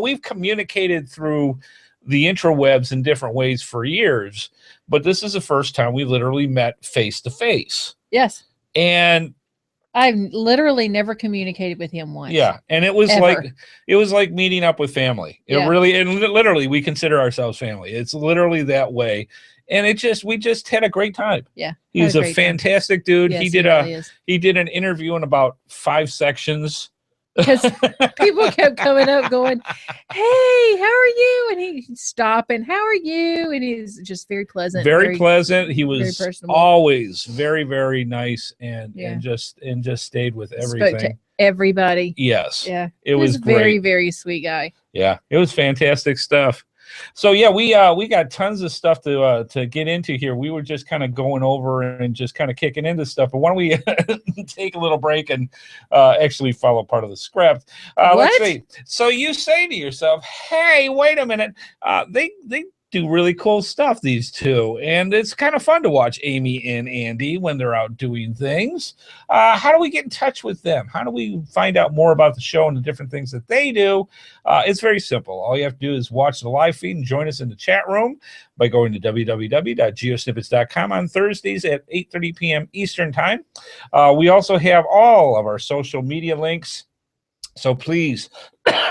we've communicated through the intrawebs in different ways for years, but this is the first time we literally met face to face. Yes. And I've literally never communicated with him once. Yeah. And it was like meeting up with family. It really, and literally we consider ourselves family. It's literally that way. And we just had a great time. Yeah. He's a fantastic dude. Yes, he did an interview in about 5 sections. Because people kept coming up going, hey, how are you? And he'd stop and how are you? And he's just very pleasant. Very pleasant. He was always very, very nice and just stayed with everything. Spoke to everybody. Yes. Yeah. It was great. Very, very sweet guy. Yeah. It was fantastic stuff. So yeah, we got tons of stuff to get into here. We were just kind of going over and just kind of kicking into stuff. But why don't we take a little break and actually follow part of the script? Let's see. So you say to yourself, "Hey, wait a minute. They do really cool stuff, these two, and it's kind of fun to watch Amy and Andy when they're out doing things. How do we get in touch with them? How do we find out more about the show and the different things that they do?" It's very simple. All you have to do is watch the live feed and join us in the chat room by going to www.geosnippits.com on Thursdays at 8:30 p.m. Eastern time. We also have all of our social media links So please,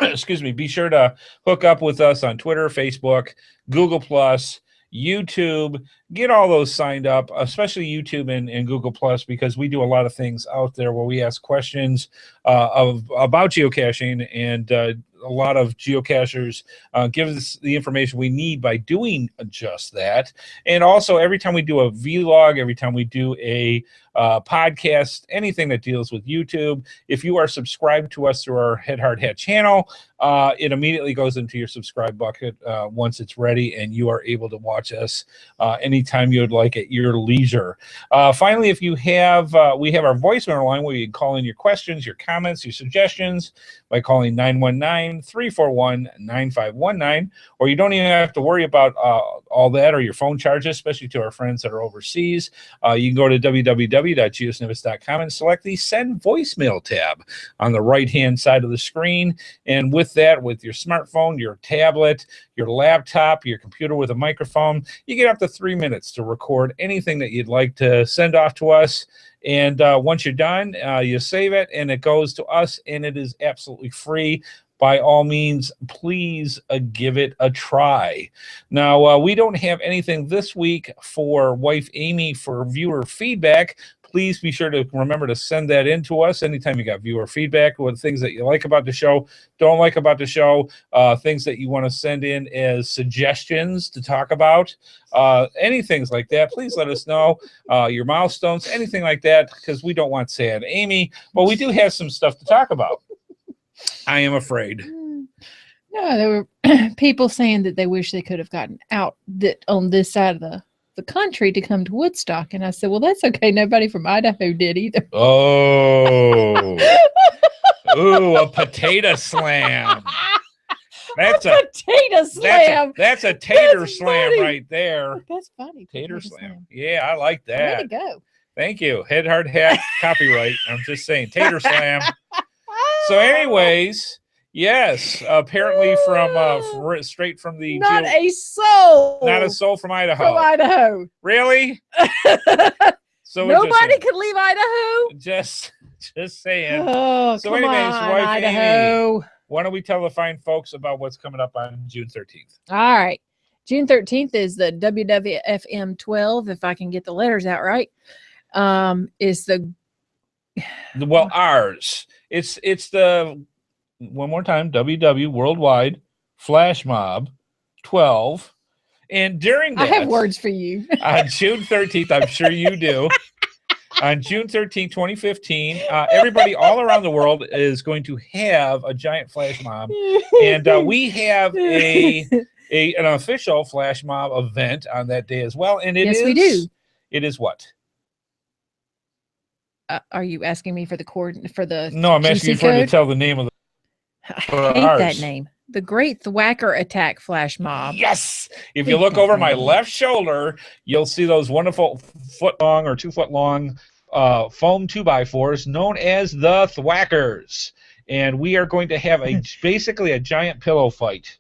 excuse me, be sure to hook up with us on Twitter, Facebook, Google Plus, YouTube. Get all those signed up, especially YouTube and Google Plus, because we do a lot of things out there where we ask questions about geocaching, and a lot of geocachers give us the information we need by doing just that. And also, every time we do a vlog, every time we do a podcast, anything that deals with YouTube, if you are subscribed to us through our HeadHardHat channel, it immediately goes into your subscribe bucket once it's ready, and you are able to watch us anytime you would like at your leisure. Finally, if you have, we have our voicemail line where you can call in your questions, your comments, your suggestions by calling 919-341-9519, or you don't even have to worry about all that or your phone charges, especially to our friends that are overseas. You can go to www.geosnippits.com and select the Send Voicemail tab on the right-hand side of the screen. And with that, with your smartphone, your tablet, your laptop, your computer with a microphone, you get up to 3 minutes to record anything that you'd like to send off to us. And once you're done, you save it, and it goes to us, and it is absolutely free. By all means, please give it a try. Now, we don't have anything this week for wife Amy for viewer feedback. Please be sure to remember to send that in to us anytime you got viewer feedback, what things that you like about the show, don't like about the show, things that you want to send in as suggestions to talk about, any things like that. Please let us know your milestones, anything like that, because we don't want sad Amy, but we do have some stuff to talk about. I am afraid. No, there were people saying that they wish they could have gotten out on this side of the country to come to Woodstock, and I said, well, that's okay, nobody from Idaho did either. Oh. Ooh, a potato slam. That's a potato slam. That's a tater slam funny. Right there. That's funny. Tater slam. Yeah, I like that. Way to go. Thank you. HeadHardHat copyright. I'm just saying, tater slam. So anyways, yes, apparently from straight from the not a soul from Idaho. From Idaho. Really? So nobody could leave Idaho? Just saying. Oh, so anyways, wife Idaho. Amy, why don't we tell the fine folks about what's coming up on June 13th? All right. June 13th is the WWFM 12, if I can get the letters out right. Is the ours. It's the, one more time, WW Worldwide Flash Mob 12. And during that, I have words for you. On June 13th, I'm sure you do. On June 13th, 2015, everybody all around the world is going to have a giant flash mob. And we have an official flash mob event on that day as well. And yes, we do. It is what? Are you asking me for the No, I'm asking you for to tell the name of the. I hate that name. The Great Thwacker Attack Flash Mob. Yes. If you look over my left shoulder, you'll see those wonderful 1-foot-long or 2-foot-long foam 2x4s known as the Thwackers. And we are going to have basically a giant pillow fight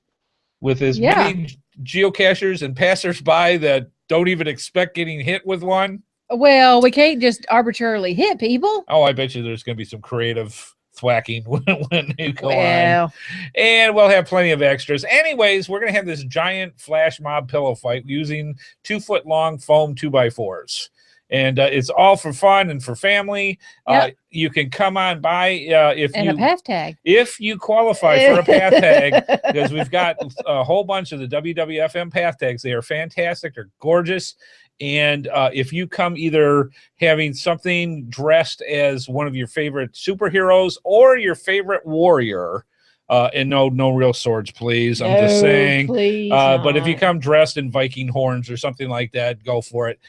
with as many geocachers and passersby that don't even expect getting hit with one. Well, we can't just arbitrarily hit people. Oh, I bet you there's going to be some creative thwacking when you go on. And we'll have plenty of extras. Anyways, we're going to have this giant flash mob pillow fight using 2-foot-long foam 2x4s. And it's all for fun and for family. Yep. You can come on by a path tag. If you qualify for a path tag, because we've got a whole bunch of the WWFM path tags. They are fantastic. They're gorgeous. And if you come either having something dressed as one of your favorite superheroes or your favorite warrior, and no real swords, please. I'm just saying. Please but if you come dressed in Viking horns or something like that, go for it.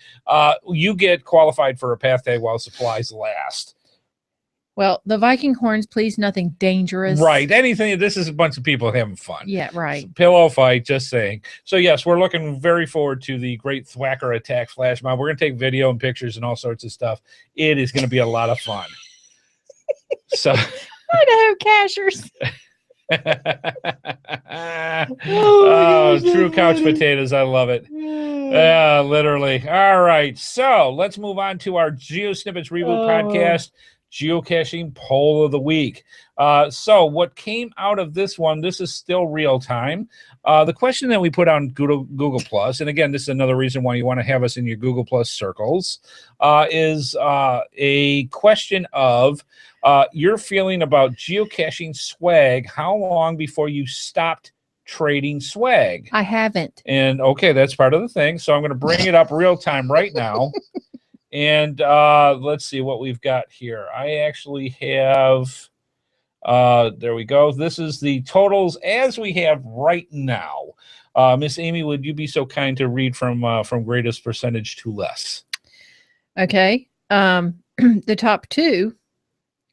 You get qualified for a path tag while supplies last. Well, the Viking horns, please, nothing dangerous. Right. Anything. This is a bunch of people having fun. Yeah, right. Pillow fight, just saying. So, yes, we're looking very forward to the Great Thwacker Attack Flash Mob. We're going to take video and pictures and all sorts of stuff. It is going to be a lot of fun. So, Idaho cashers. True couch potatoes. I love it. Literally. All right. So let's move on to our GeoSnippits Reboot Podcast. geocaching poll of the week. So what came out of this one, this is still real time. The question that we put on Google Plus, and again, this is another reason why you want to have us in your Google Plus circles, is a question of your feeling about geocaching swag. How long before you stopped trading swag? I haven't. And okay, that's part of the thing. So I'm going to bring it up real time right now. And let's see what we've got here. I actually have, there we go. This is the totals as we have right now. Miss Amy, would you be so kind to read from greatest percentage to less? Okay. The top two,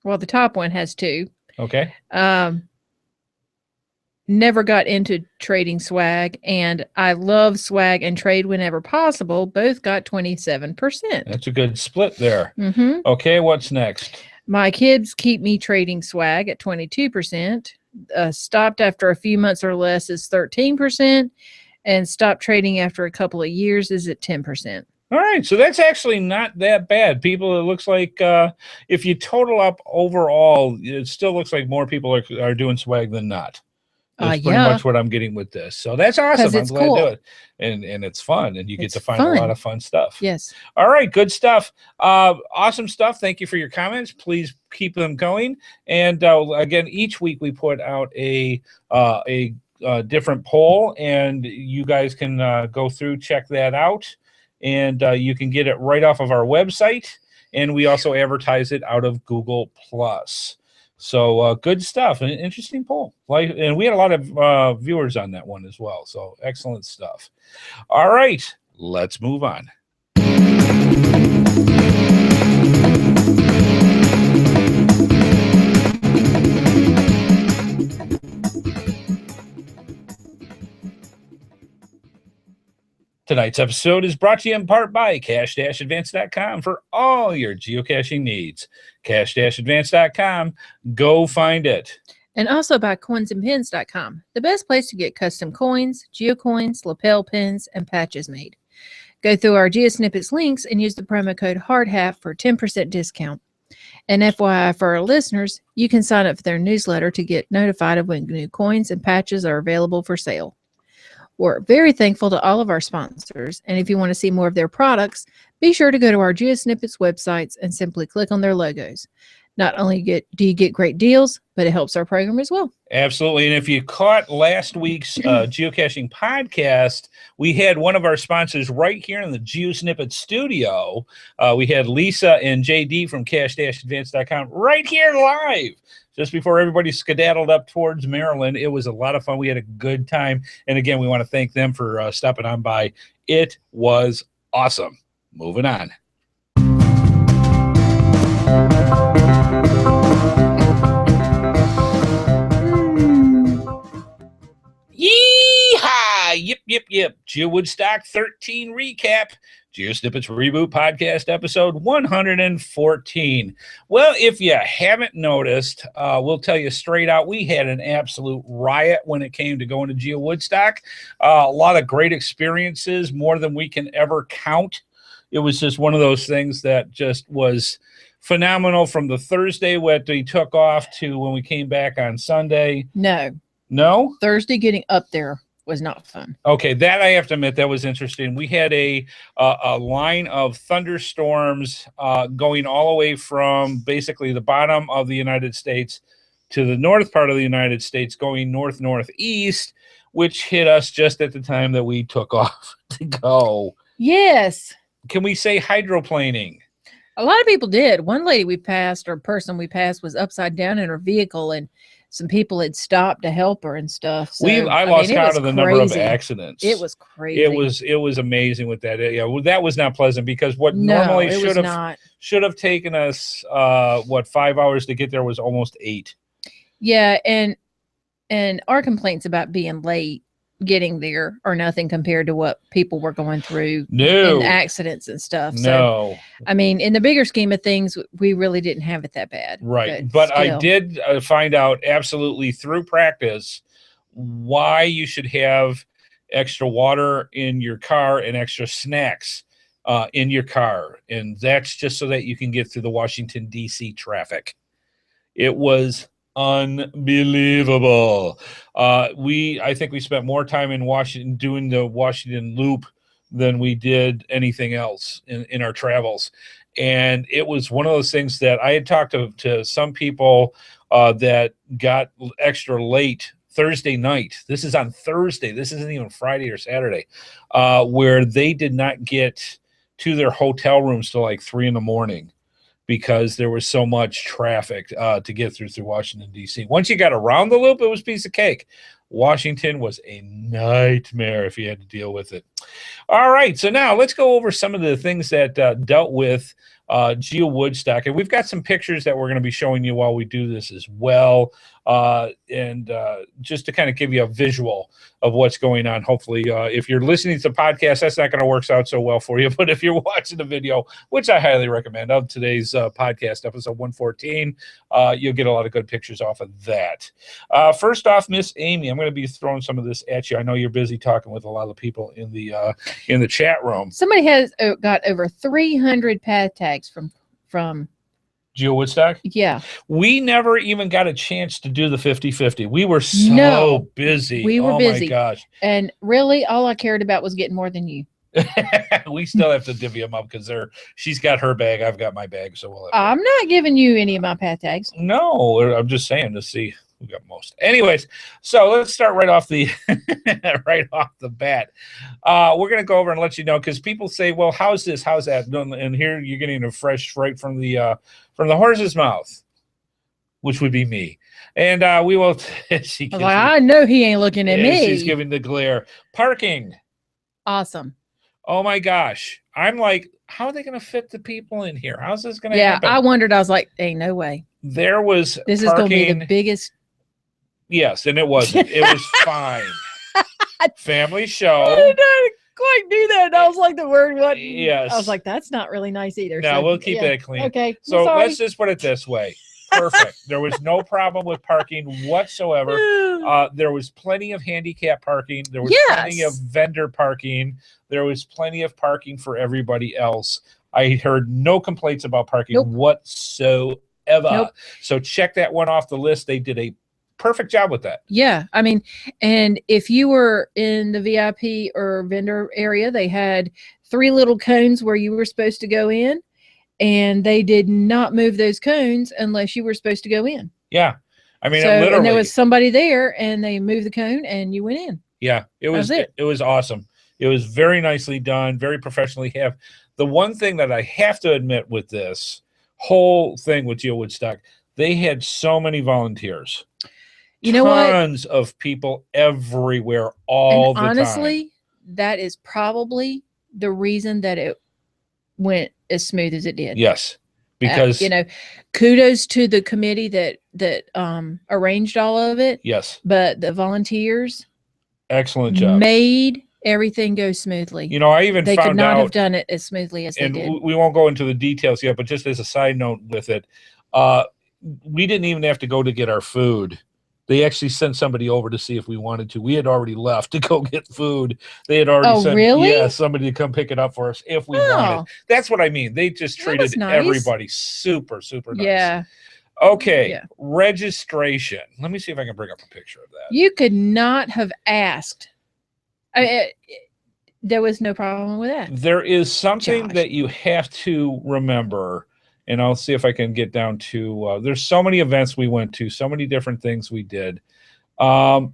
well, the top one has two. Okay. Never got into trading swag, and I love swag and trade whenever possible. Both got 27%. That's a good split there. Mm-hmm. Okay, what's next? My kids keep me trading swag at 22%. Stopped after a few months or less is 13%, and stopped trading after a couple of years is at 10%. All right, so that's actually not that bad. People, it looks like if you total up overall, it still looks like more people are doing swag than not. That's pretty much what I'm getting with this. So that's awesome. I'm glad to do it. And it's fun, and you get to find a lot of fun stuff. Yes. All right, good stuff. Awesome stuff. Thank you for your comments. Please keep them going. And again, each week we put out a different poll, and you guys can go through, check that out, and you can get it right off of our website. And we also advertise it out of Google Plus. So good stuff. An interesting poll. And we had a lot of viewers on that one as well. So excellent stuff. All right, let's move on. Tonight's episode is brought to you in part by cache-advance.com for all your geocaching needs. Cache-advance.com. Go find it. And also by coinsandpins.com, the best place to get custom coins, geocoins, lapel pins, and patches made. Go through our GeoSnippits links and use the promo code HeadHardHat for 10% discount. And FYI for our listeners, you can sign up for their newsletter to get notified of when new coins and patches are available for sale. We're very thankful to all of our sponsors, and if you want to see more of their products, be sure to go to our GeoSnippits websites and simply click on their logos. Not only do you get great deals, but it helps our program as well. Absolutely. And if you caught last week's geocaching podcast, we had one of our sponsors right here in the GeoSnippets studio. We had Lisa and JD from cache-advance.com right here live. Just before everybody skedaddled up towards Maryland. It was a lot of fun. We had a good time. And again, we want to thank them for stopping on by. It was awesome. Moving on. Yee-haw! Yip. GeoWoodstock XIII recap. GeoSnippits Reboot Podcast, episode 114. Well, if you haven't noticed, we'll tell you straight out, we had an absolute riot when it came to going to GeoWoodstock. A lot of great experiences, more than we can ever count. It was just one of those things that just was phenomenal from the Thursday when we took off to when we came back on Sunday. No? Thursday getting up there was not fun. Okay, that I have to admit, that was interesting. We had a line of thunderstorms going all the way from basically the bottom of the United States to the north part of the United States, going northeast, which hit us just at the time that we took off to go. Yes. Can we say hydroplaning? A lot of people did. One lady we passed, or person we passed, was upside down in her vehicle, and some people had stopped to help her and stuff. So, I lost count of the number of accidents. It was crazy. It was amazing with that. Yeah, well, that was not pleasant because what normally should have taken us 5 hours to get there was almost 8. Yeah, and our complaints about being late getting there are nothing compared to what people were going through in accidents and stuff. So, I mean, in the bigger scheme of things, we really didn't have it that bad. Right. But I did find out absolutely through practice why you should have extra water in your car and extra snacks in your car. And that's just so that you can get through the Washington, D.C. traffic. It was unbelievable. I think we spent more time in Washington doing the Washington Loop than we did anything else in our travels. And it was one of those things that I had talked to some people that got extra late Thursday night. This is on Thursday. This isn't even Friday or Saturday, where they did not get to their hotel rooms till like 3 a.m. because there was so much traffic to get through Washington, D.C. Once you got around the loop, it was a piece of cake. Washington was a nightmare if you had to deal with it. All right, so now let's go over some of the things that dealt with GeoWoodstock. And we've got some pictures that we're going to be showing you while we do this as well. And just to kind of give you a visual of what's going on. Hopefully, if you're listening to the podcast, that's not going to work out so well for you. But if you're watching the video, which I highly recommend, of today's podcast, episode 114, you'll get a lot of good pictures off of that. First off, Miss Amy, I'm going to be throwing some of this at you. I know you're busy talking with a lot of people in the chat room. Somebody has got over 300 path tags from GeoWoodstock? Yeah. We never even got a chance to do the 50-50. We were so busy. We were busy. Oh, my gosh. And really, all I cared about was getting more than you. We still have to divvy them up because she's got her bag, I've got my bag. So I'm not giving you any of my path tags. No, I'm just saying to see who got most. Anyways, so let's start right off the bat. We're going to go over and let you know, because people say, well, how's this? How's that? And here you're getting a fresh right from the horse's mouth, which would be me. And we will. I know he ain't looking at me. She's giving the glare. Parking. Awesome. Oh my gosh. I'm like, how are they going to fit the people in here? How's this going to happen? Yeah, I wondered. I was like, ain't no way. This is going to be the biggest. Yes, and it wasn't. It was fine. Family show. I didn't quite do that. I was like, the word what? Yes. I was like, that's not really nice either. No, we'll keep that clean. Okay. So let's just put it this way. Perfect. There was no problem with parking whatsoever. There was plenty of handicap parking. There was plenty of vendor parking. There was plenty of parking for everybody else. I heard no complaints about parking whatsoever. Nope. So check that one off the list. They did a perfect job with that. Yeah. I mean, and if you were in the VIP or vendor area, they had 3 little cones where you were supposed to go in, and they did not move those cones unless you were supposed to go in. Yeah. I mean, so, literally. And there was somebody there, and they moved the cone, and you went in. Yeah. It was awesome. It was very nicely done, very professionally. The one thing that I have to admit with this whole thing with GeoWoodstock, they had so many volunteers. You know what? Tons of people everywhere all the time. Honestly, that is probably the reason that it went as smooth as it did. Yes. Because kudos to the committee that arranged all of it. Yes. But the volunteers, excellent job. Made everything go smoothly. I even they found could not out, have done it as smoothly as they did. We won't go into the details yet, but just as a side note with it, we didn't even have to go to get our food. They actually sent somebody over to see if we wanted to. We had already left to go get food. They had already sent somebody to come pick it up for us if we wanted. That's what I mean. They just treated everybody super, super nice. Yeah. Okay. Yeah. Registration. Let me see if I can bring up a picture of that. You could not have asked. There was no problem with that. There is something that you have to remember. And I'll see if I can get down to, there's so many events we went to, so many different things we did. I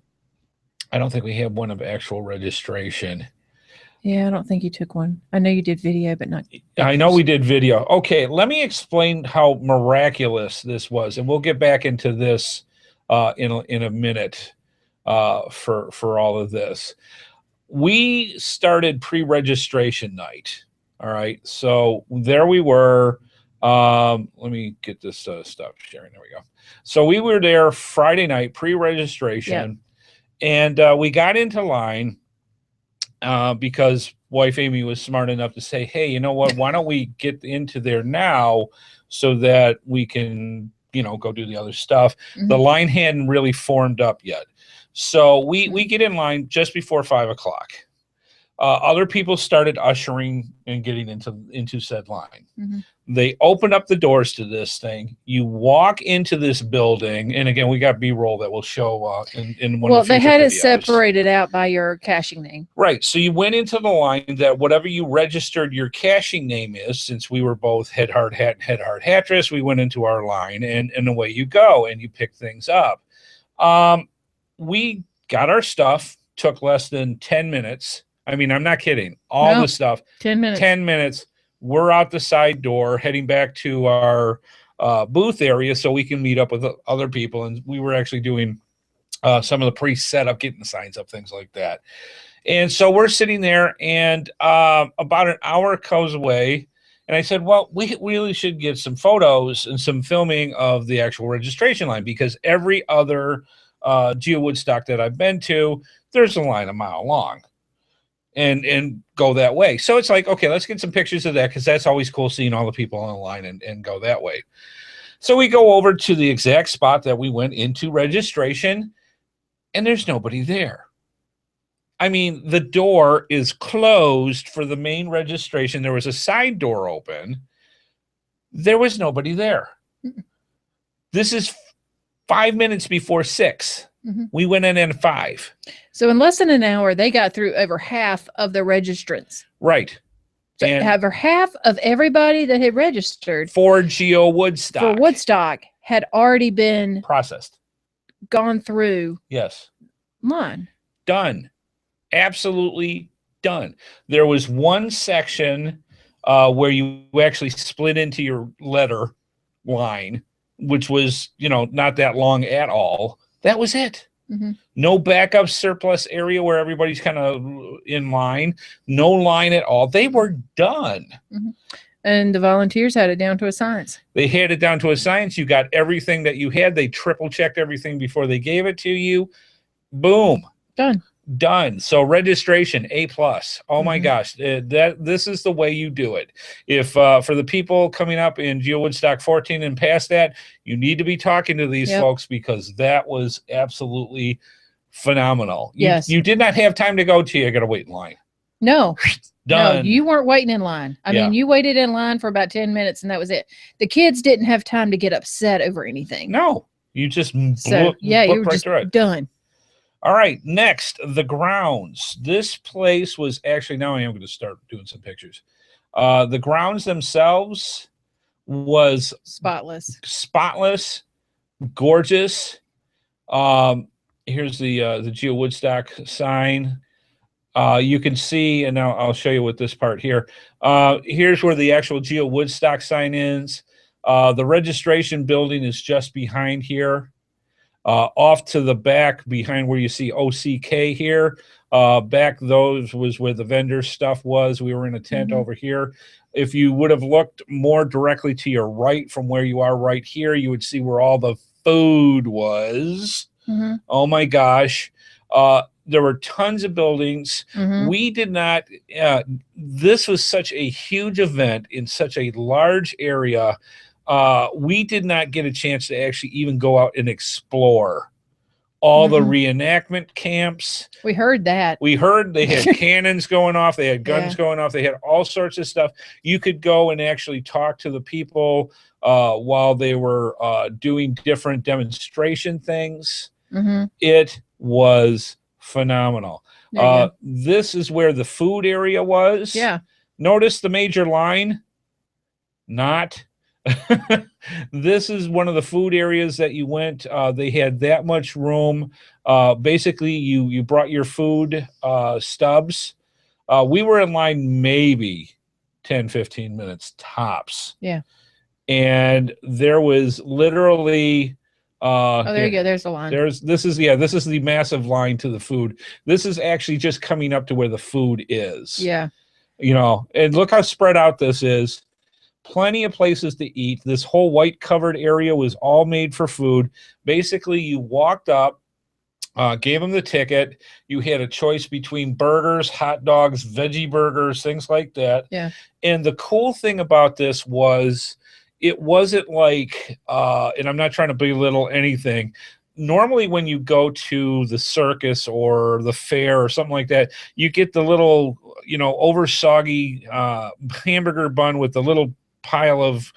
don't think we have one of actual registration. Yeah, I don't think you took one. I know you did video, but not pictures. I know we did video. Okay, let me explain how miraculous this was. And we'll get back into this in a minute for all of this. We started pre-registration night. All right, so there we were. Let me get this stuff sharing. There we go. So we were there Friday night, pre-registration, and we got into line because wife Amy was smart enough to say, hey, you know what? Why don't we get into there now so that we can, go do the other stuff. Mm-hmm. The line hadn't really formed up yet. So we get in line just before 5 o'clock. other people started ushering and getting into said line. They opened up the doors to this thing. You walk into this building, and again, we got B-roll that will show in one of the future they had videos. it separated out by your caching name. Right. So you went into the line that whatever you registered your caching name is, since we were both HeadHardHat and HeadHardHatress, we went into our line, and away you go, and you pick things up. We got our stuff, took less than 10 minutes. I mean, I'm not kidding. All the stuff. 10 minutes. 10 minutes. We're out the side door heading back to our booth area so we can meet up with other people. And we were actually doing some of the pre-setup, getting the signs up, things like that. And so we're sitting there, and about an hour goes away. And I said, well, we really should get some photos and some filming of the actual registration line, because every other GeoWoodstock that I've been to, there's a line a mile long. And go that way. So it's like, okay, let's get some pictures of that, because that's always cool, seeing all the people on the line and go that way. So we go over to the exact spot that we went into registration, and there's nobody there. I mean, the door is closed for the main registration. There was a side door open. There was nobody there. This is 5 minutes before 6. We went in at 5. So in less than an hour, they got through over half of the registrants. Right. So over half of everybody that had registered for GeoWoodstock. For Woodstock had already been processed. Gone through. Yes. Line. Done. Absolutely done. There was one section where you actually split into your letter line, which was, not that long at all. That was it. No backup surplus area where everybody's kind of in line. No line at all. They were done. And the volunteers had it down to a science. They had it down to a science. You got everything that you had. They triple checked everything before they gave it to you. Boom. Done. So registration, A+. Oh my gosh, this is the way you do it. If for the people coming up in GeoWoodstock XIV and past that, you need to be talking to these folks, because that was absolutely phenomenal. You did not have time to go to. You got to wait in line. No. Done. No, you weren't waiting in line. I mean, you waited in line for about 10 minutes, and that was it. The kids didn't have time to get upset over anything. No, you just you were just done. All right, next, the grounds. This place was actually, now I am going to start doing some pictures. The grounds themselves was spotless, gorgeous. Here's the GeoWoodstock sign. You can see, and now I'll show you with this part here. Here's where the actual GeoWoodstock sign is. The registration building is just behind here. Off to the back behind where you see OCK here, back those was where the vendor stuff was. We were in a tent over here. If you would have looked more directly to your right from where you are right here, you would see where all the food was. Oh my gosh. There were tons of buildings. We did not, this was such a huge event in such a large area. We did not get a chance to actually even go out and explore all the reenactment camps. We heard that. We heard they had cannons going off. They had guns going off. They had all sorts of stuff. You could go and actually talk to the people while they were doing different demonstration things. It was phenomenal. This is where the food area was. Notice the major line. Not. This is one of the food areas that you went. They had that much room. Basically, you brought your food stubs. We were in line maybe 10-15 minutes tops. And there was literally there you go. There's the line. This is the massive line to the food. This is actually just coming up to where the food is. And look how spread out this is. Plenty of places to eat. This whole white covered area was all made for food. Basically, you walked up, gave them the ticket. You had a choice between burgers, hot dogs, veggie burgers, things like that. And the cool thing about this was it wasn't like, and I'm not trying to belittle anything. Normally when you go to the circus or the fair or something like that, you get the little over soggy hamburger bun with a little pile of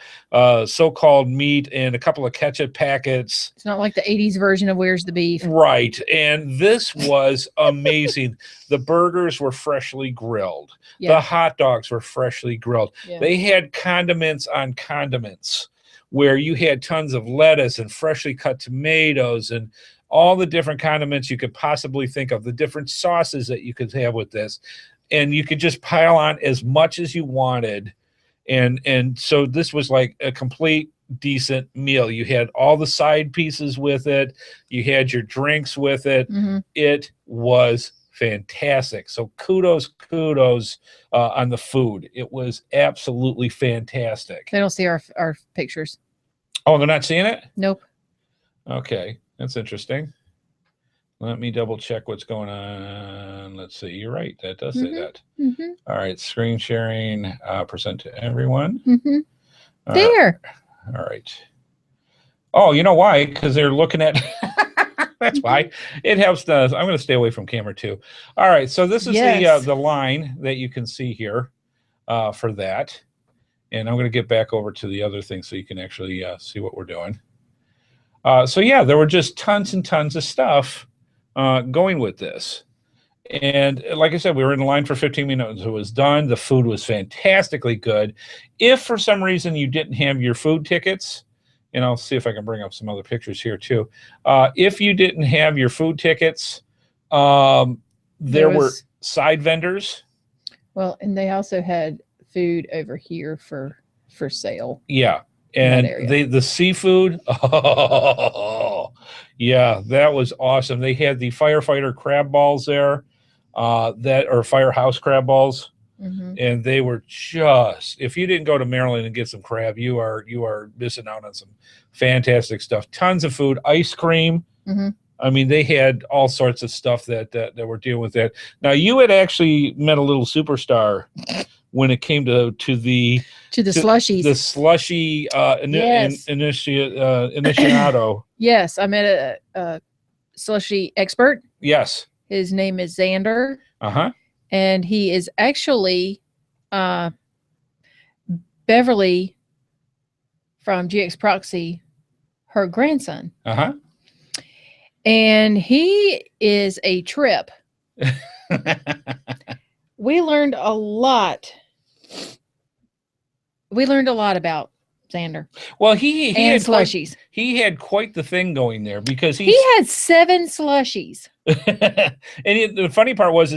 so-called meat and a couple of ketchup packets. It's not like the 80s version of Where's the Beef. Right. And this was amazing. The burgers were freshly grilled. Yeah. The hot dogs were freshly grilled. Yeah. They had condiments on condiments where you had tons of lettuce and freshly cut tomatoes and all the different condiments you could possibly think of, the different sauces that you could have with this. And you could just pile on as much as you wanted. And so this was like a complete decent meal. You had all the side pieces with it. You had your drinks with it. Mm-hmm. It was fantastic. So kudos on the food. It was absolutely fantastic. They don't see our pictures. Oh, they're not seeing it? Nope. Okay, that's interesting. Let me double check what's going on. Let's see. You're right. That does say that. Mm-hmm. All right. Screen sharing. Present to everyone. Mm-hmm. There. All right. Oh, you know why? Because they're looking at. That's why. It helps. I'm going to stay away from camera too. All right. So this is the line that you can see here for that. And I'm going to get back over to the other thing so you can actually see what we're doing. So yeah, there were just tons and tons of stuff going with this. And like I said, we were in line for 15 minutes. It was done. The food was fantastically good. If for some reason you didn't have your food tickets, and I'll see if I can bring up some other pictures here too. If you didn't have your food tickets, there were side vendors. Well, and they also had food over here for sale. Yeah. And the seafood, oh, yeah, that was awesome. They had the firefighter crab balls there, that are firehouse crab balls, and they were just. If you didn't go to Maryland and get some crab, you are missing out on some fantastic stuff. Tons of food, ice cream. Mm-hmm. I mean, they had all sorts of stuff that were dealing with that. Now, you had actually met a little superstar when it came to the slushies, the slushy initiato. Yes, I met a slushy expert. Yes, his name is Xander. And he is actually Beverly from GX Proxy, her grandson. And he is a trip. We learned a lot. About Xander. Well, he had slushies. He had quite the thing going there because he had 7 slushies. And the funny part was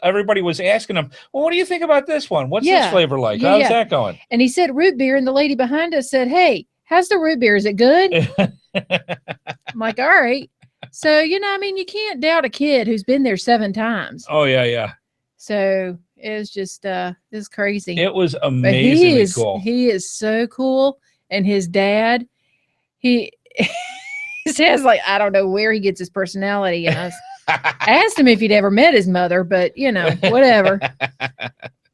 everybody was asking him, well, what do you think about this one? What's this flavor like? How's that going? And he said root beer, and the lady behind us said, hey, how's the root beer? Is it good? I'm like, all right. So, you can't doubt a kid who's been there 7 times. Oh, yeah. So it was just, it's crazy. It was amazingly cool. He is so cool. And his dad, he says, like, I don't know where he gets his personality. And I asked him if he'd ever met his mother, but, whatever.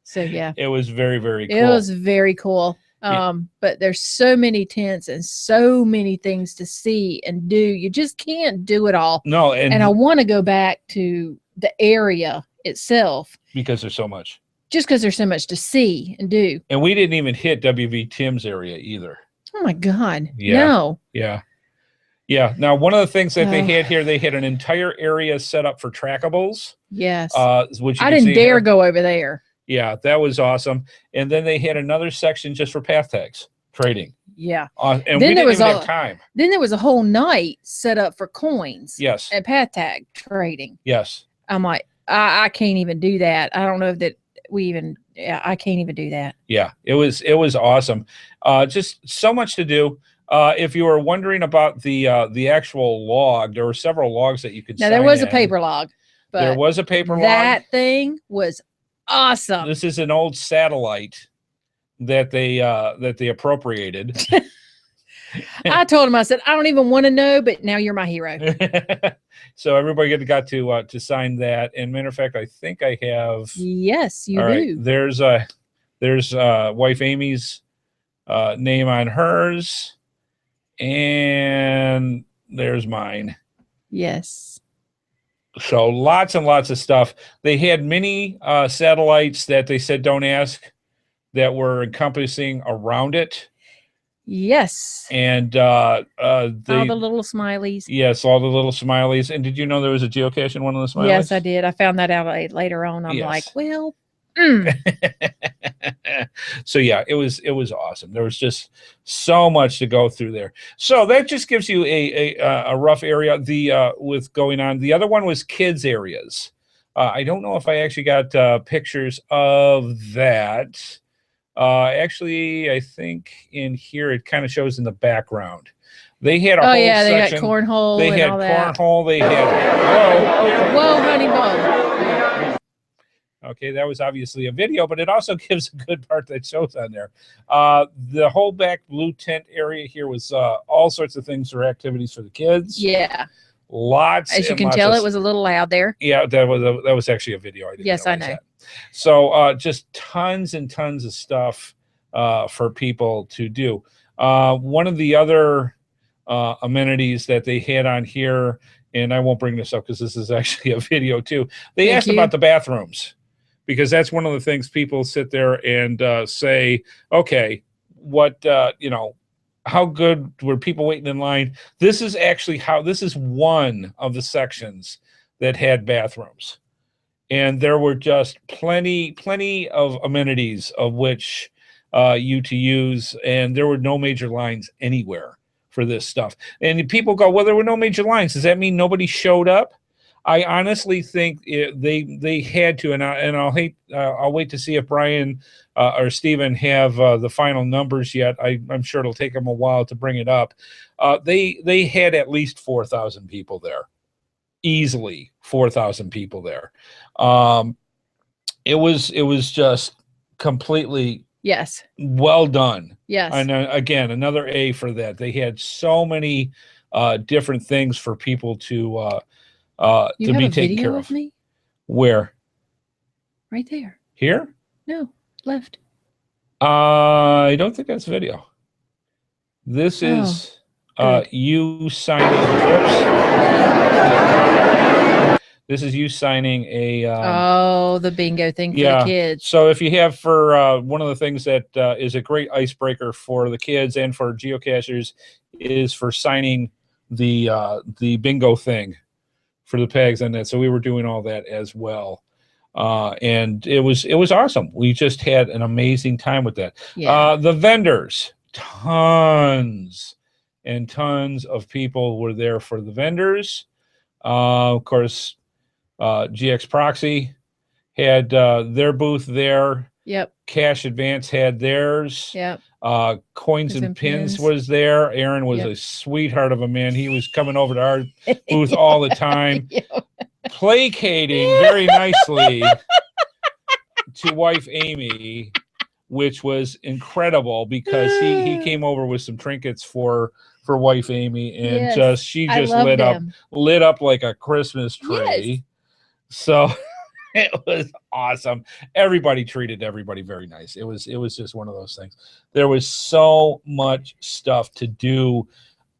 So, yeah. It was very, very cool. It was very cool. But there's so many tents and so many things to see and do. You just can't do it all. No. And I want to go back to the area itself. Because there's so much. Just because there's so much to see and do. And we didn't even hit WV Tim's area either. Oh, my God. Yeah. No. Yeah. Yeah. Now, one of the things that they had here, they had an entire area set up for trackables. Yes. Which I didn't dare go over there. Yeah, that was awesome. And then they had another section just for path tags trading. Yeah. And then we didn't even have time. Then there was a whole night set up for coins. Yes. And path tag trading. Yes. I'm like, I can't even do that. I don't know that I can't even do that. Yeah, it was awesome. Just so much to do. If you were wondering about the actual log, there were several logs that you could sign. Now, there was a paper log. But there was a paper log. That thing was awesome. This is an old satellite that they appropriated. I told him, I said, I don't even want to know, but now you're my hero. So everybody got to sign that. And matter of fact, I think I have. Yes, you do. Right, there's wife Amy's name on hers, and there's mine. Yes. So lots and lots of stuff. They had mini satellites that they said don't ask, that were encompassing around it. Yes. And all the little smileys. Yes, all the little smileys. And did you know there was a geocache in one of the smileys? Yes, I did. I found that out later on. I'm like, well. So yeah, it was awesome. There was just so much to go through there. So that just gives you a rough area with going on. The other one was kids areas. I don't know if I actually got pictures of that. Actually, I think in here it kind of shows in the background. They had a whole section. They got cornhole. They had cornhole. They had whoa, honey, whoa. Okay, that was obviously a video, but it also gives a good part that shows on there. The whole back blue tent area here was all sorts of things for activities for the kids. Yeah. Lots. As you can tell, it was a little loud there. Yeah, that was actually a video. Yes, I know. That. So just tons and tons of stuff for people to do. One of the other amenities that they had on here, and I won't bring this up because this is actually a video too. They asked about the bathrooms, because that's one of the things people sit there and say, okay, what, how good were people waiting in line? This is actually this is one of the sections that had bathrooms. And there were just plenty of amenities of which you to use. And there were no major lines anywhere for this stuff. And people go, well, there were no major lines. Does that mean nobody showed up? I honestly think they had to, and I'll wait to see if Brian or Steven have the final numbers yet. I'm sure it'll take them a while to bring it up. They had at least 4,000 people there, easily 4,000 people there. It was just completely well done. Yes, and again, another A for that. They had so many different things for people to be taken care of. Me? Where? Right there. Here? No, left. I don't think that's video. This is you signing. This is you signing a. The bingo thing for the kids. So if you have for one of the things that is a great icebreaker for the kids and for geocachers is for signing the bingo thing for the pegs and that. So we were doing all that as well. And it was awesome. We just had an amazing time with that. Yeah. The vendors, tons and tons of people were there for the vendors. Of course, GX Proxy had their booth there. Yep. Cash Advance had theirs. Yep. Coins and Pins was there. Aaron was a sweetheart of a man. He was coming over to our booth all the time, placating very nicely to wife Amy, which was incredible because he came over with some trinkets for wife Amy, and she just lit up like a Christmas tree. Yes. So it was awesome. Everybody treated everybody very nice. It was just one of those things. There was so much stuff to do.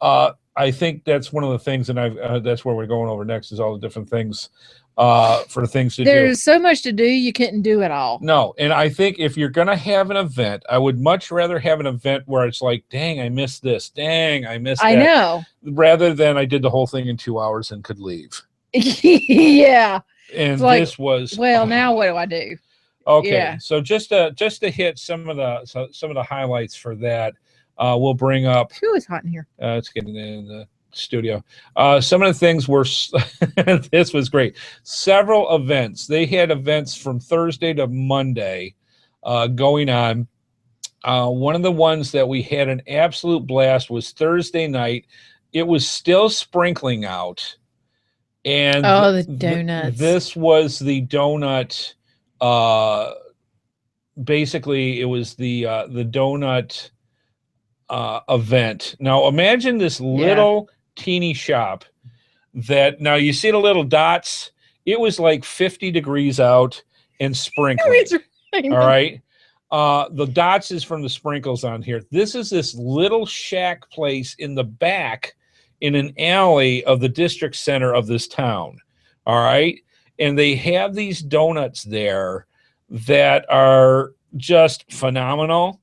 I think that's one of the things, and that's where we're going over next is all the different things for things to do. There's so much to do, you couldn't do it all. No, and I think if you're going to have an event, I would much rather have an event where it's like, dang, I missed this. Dang, I missed that. I know. Rather than I did the whole thing in 2 hours and could leave. Yeah. And this was now what do I do? Okay, yeah. So just to hit some of the highlights for that, we'll bring up. Who is hot in here? It's getting in the studio. Some of the things were. This was great. Several events. They had events from Thursday to Monday going on. One of the ones that we had an absolute blast was Thursday night. It was still sprinkling out. And the donuts. This was the donut. Basically, it was the donut event. Now, imagine this little teeny shop. That now you see the little dots. It was like 50 degrees out and sprinkling. All right. The dots is from the sprinkles on here. This is this little shack place in the back in an alley of the district center of this town All right. And they have these donuts there that are just phenomenal.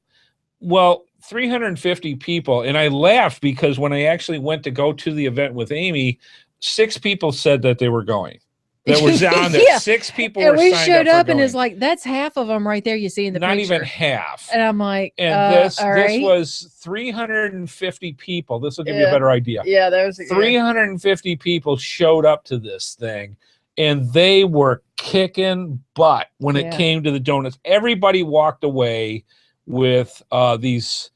Well, 350 people. And I laughed because when I actually went to go to the event with Amy, 6 people said that they were going. That was on there. 6 people were we signed showed up and going. it's like, that's half of them right there you see in the Not picture. even half. And I'm like, and this was 350 people. This will give you a better idea. Yeah, that was 350 people showed up to this thing, and they were kicking butt when it came to the donuts. Everybody walked away with these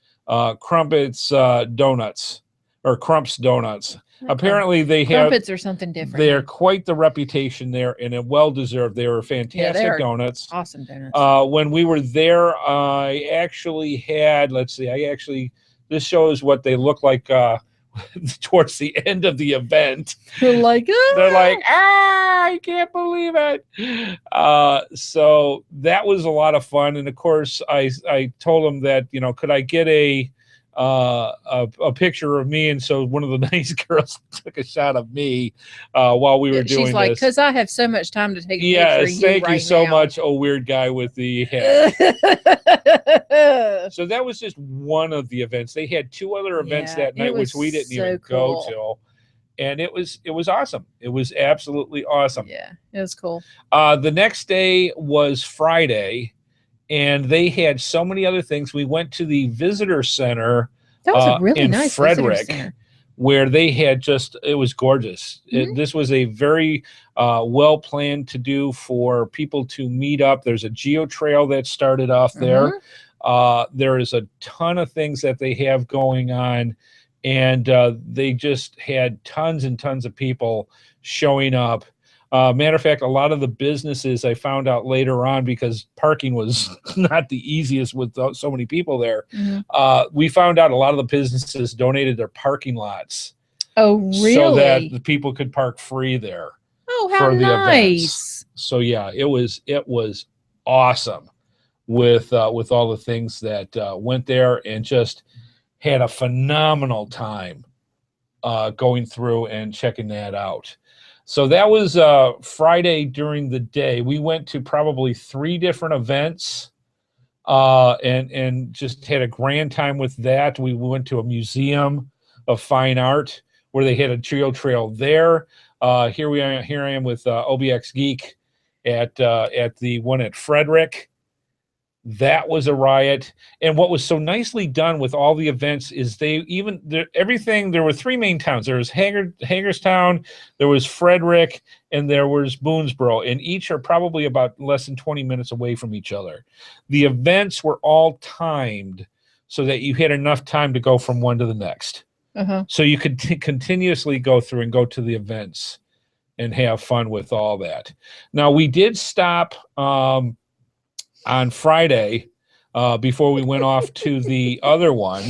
Crumpets donuts, or Crumps donuts. Apparently they have Crumpets or something different. They're quite the reputation there, and it well deserved. They were fantastic donuts. Awesome donuts. When we were there, I actually had, this shows what they look like towards the end of the event. They're like, I can't believe it. So that was a lot of fun. And of course, I told them that, could I get a picture of me, and so one of the nice girls took a shot of me while we were doing this. She's like, because I have so much time to take a picture of you thank you so now. much, oh weird guy with the hat. So that was just one of the events. They had 2 other events that night, which we didn't even go to, and it was awesome. It was absolutely awesome. Yeah, it was cool. The next day was Friday, and they had so many other things. We went to the visitor center in nice Frederick, where they had it was gorgeous. This was a very well planned to do for people to meet up. There's a geo trail that started off there. There is a ton of things that they have going on, and they just had tons and tons of people showing up. Matter of fact, a lot of the businesses I found out later on, because parking was not the easiest with so many people there. We found out a lot of the businesses donated their parking lots. Oh, really? So that the people could park free there. Oh, how nice! So yeah, it was awesome with all the things that went there, and just had a phenomenal time going through and checking that out. So that was Friday during the day. We went to probably 3 different events and just had a grand time with that. We went to a museum of fine art where they had a geo trail there. Here I am with OBX Geek at the one at Frederick. That was a riot. And what was so nicely done with all the events is there were 3 main towns. There was Hagerstown, there was Frederick, and there was Boonesboro, and each are probably about less than 20 minutes away from each other. The events were all timed so that you had enough time to go from one to the next. So you could continuously go through and go to the events and have fun with all that. Now, we did stop on Friday before we went off to the other one,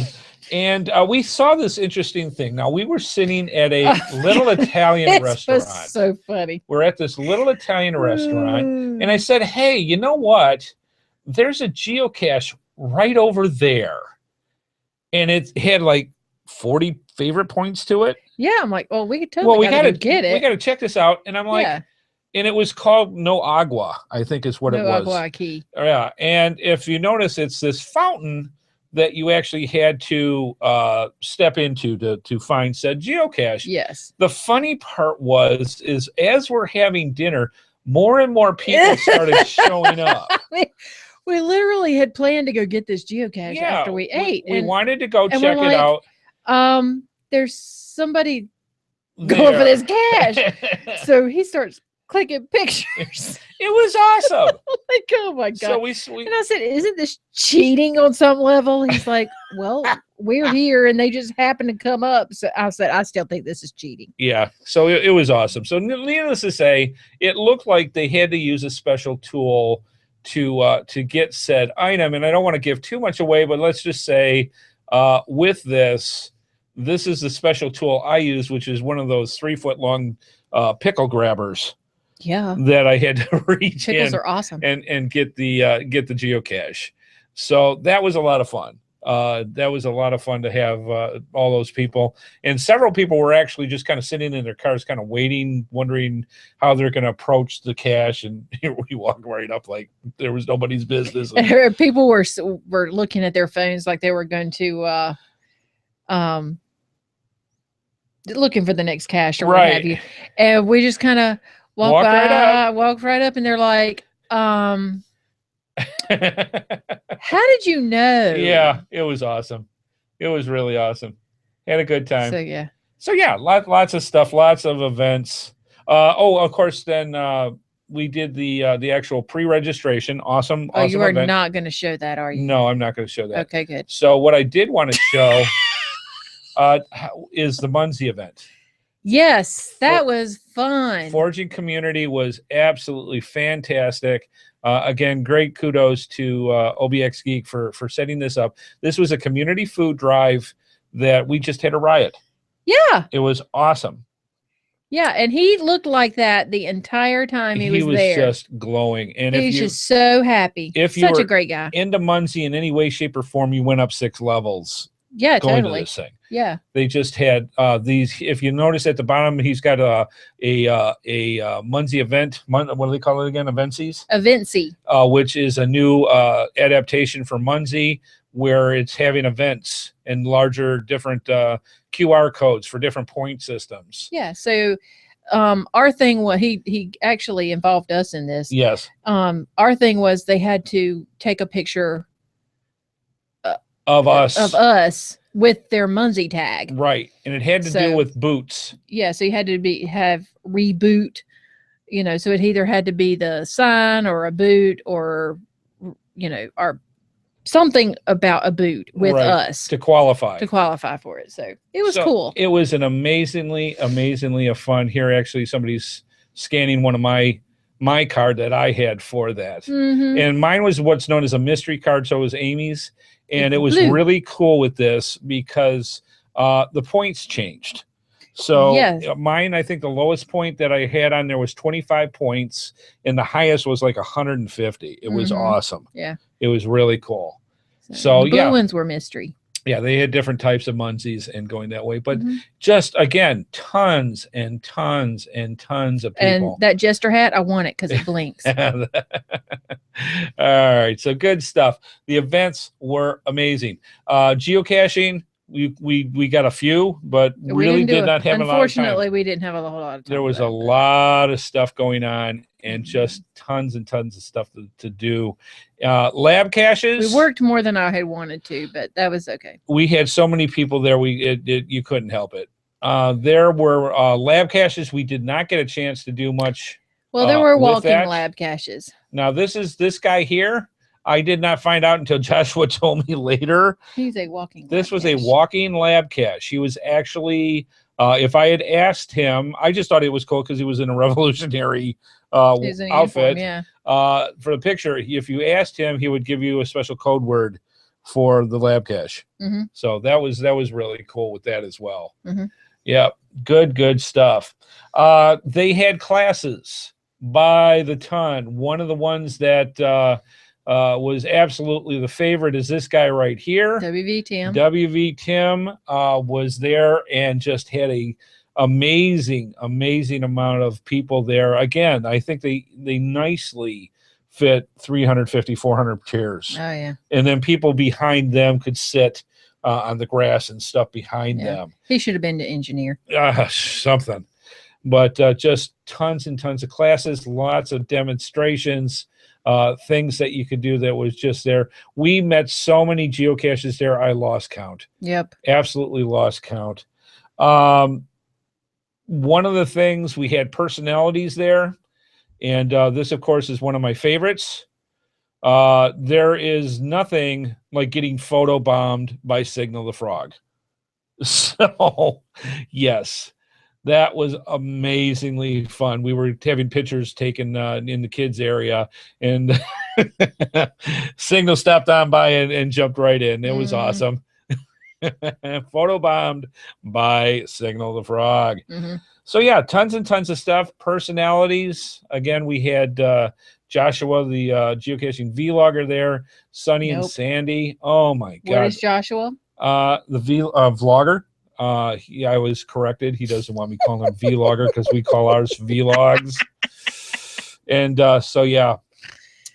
and we saw this interesting thing. Now, we were sitting at a little Italian restaurant. It was so funny. We're at this little Italian restaurant, and I said, hey, you know what? There's a geocache right over there, and it had like 40 favorite points to it. Yeah, I'm like, well, we could totally gotta get it. We got to check this out, and I'm like, and it was called No Agua, I think is what it was. No Agua Key. Yeah, and if you notice, it's this fountain that you actually had to step into to find said geocache. Yes. The funny part is as we're having dinner, more and more people started showing up. We literally had planned to go get this geocache after we ate. We wanted to go check it out. There's somebody going for this cache. So he starts clicking pictures. It was awesome. Like, oh my God. So we and I said, isn't this cheating on some level? He's like, well, we're here and they just happen to come up. So I said, I still think this is cheating. Yeah. So it was awesome. So needless to say, it looked like they had to use a special tool to get said item. And I don't want to give too much away, but let's just say with this is the special tool I use, which is one of those 3-foot long pickle grabbers. Yeah. That I had to reach Pickles in are awesome. and get the geocache. So that was a lot of fun. That was a lot of fun to have all those people. And several people were actually just kind of sitting in their cars, kind of waiting, wondering how they're going to approach the cache. And we walked right up like there was nobody's business. And people were looking at their phones like they were going to looking for the next cache or what have you. And we just kind of walked right up, and they're like, how did you know? Yeah, it was awesome. It was really awesome. Had a good time. So lots of stuff, lots of events. Of course, then we did the actual pre-registration. Awesome. You are event. Not going to show that, are you? No, I'm not going to show that. Okay, good. So what I did want to show is the Munzee event. Yes, that was fun. Foraging community was absolutely fantastic. Again, great kudos to OBX Geek for setting this up. This was a community food drive that we just had a riot. Yeah. It was awesome. Yeah, and he looked like that the entire time he was there. He was just glowing. And he's just so happy. Such a great guy. Into Munzee in any way, shape, or form, you went up 6 levels. Yeah, going totally. to this thing. Yeah. They just had these. If you notice at the bottom, he's got a Munzee event. What do they call it again? Eventsies? Eventsy. Which is a new adaptation for Munzee, where it's having events and larger different QR codes for different point systems. Yeah. So our thing was he actually involved us in this. Yes. Our thing was they had to take a picture of us with their Munzee tag. Right. And it had to do with boots. Yeah. So you had to have reboot, so it either had to be the sign or a boot or, or something about a boot with us to qualify for it. So it was cool. It was an amazingly a fun. Here, actually, somebody's scanning one of my card that I had for that. Mm-hmm. And mine was what's known as a mystery card. So it was Amy's. And it was really cool with this because the points changed. So mine, I think the lowest point that I had on there was 25 points and the highest was like 150. It was awesome. Yeah. It was really cool. So the blue ones were mystery. Yeah, they had different types of Munzees and going that way. But just, again, tons and tons and tons of people. And that jester hat, I want it because it blinks. All right, so good stuff. The events were amazing. Geocaching, we got a few, but really did not have a lot of time. Unfortunately, we didn't have a whole lot of time. There was a lot of stuff going on and just tons and tons of stuff to do. Lab caches. We worked more than I had wanted to, but that was okay. We had so many people there, you couldn't help it. There were lab caches. We did not get a chance to do much. Well, there were walking lab caches. Now, this guy here. I did not find out until Joshua told me later. He's a walking. This was a walking lab cache. He was actually, if I had asked him, I just thought it was cool because he was in a revolutionary outfit. Uniform, for the picture, if you asked him, he would give you a special code word for the lab cache. So that was really cool with that as well. Yeah, good stuff. They had classes by the ton. One of the ones that was absolutely the favorite is this guy right here. WV Tim. WV Tim was there and just had a amazing amount of people there. Again, I think they nicely fit 350, 400 chairs. Oh, yeah. And then people behind them could sit on the grass and stuff behind them. He should have been to engineer. Something. But just tons and tons of classes, lots of demonstrations, things that you could do that was just there. We met so many geocaches there, I lost count. Yep. Absolutely lost count. One of the things, we had personalities there, and this, of course, is one of my favorites. There is nothing like getting photobombed by Signal the Frog. So, yes. That was amazingly fun. We were having pictures taken in the kids area, and Signal stopped on by and jumped right in. It was awesome. Photobombed by Signal the Frog. So yeah, tons and tons of stuff. Personalities. Again, we had Joshua, the geocaching vlogger there. Sunny and Sandy. Oh my God. What is Joshua? The vlogger. I was corrected. He doesn't want me calling him vlogger because we call ours vlogs. And so yeah,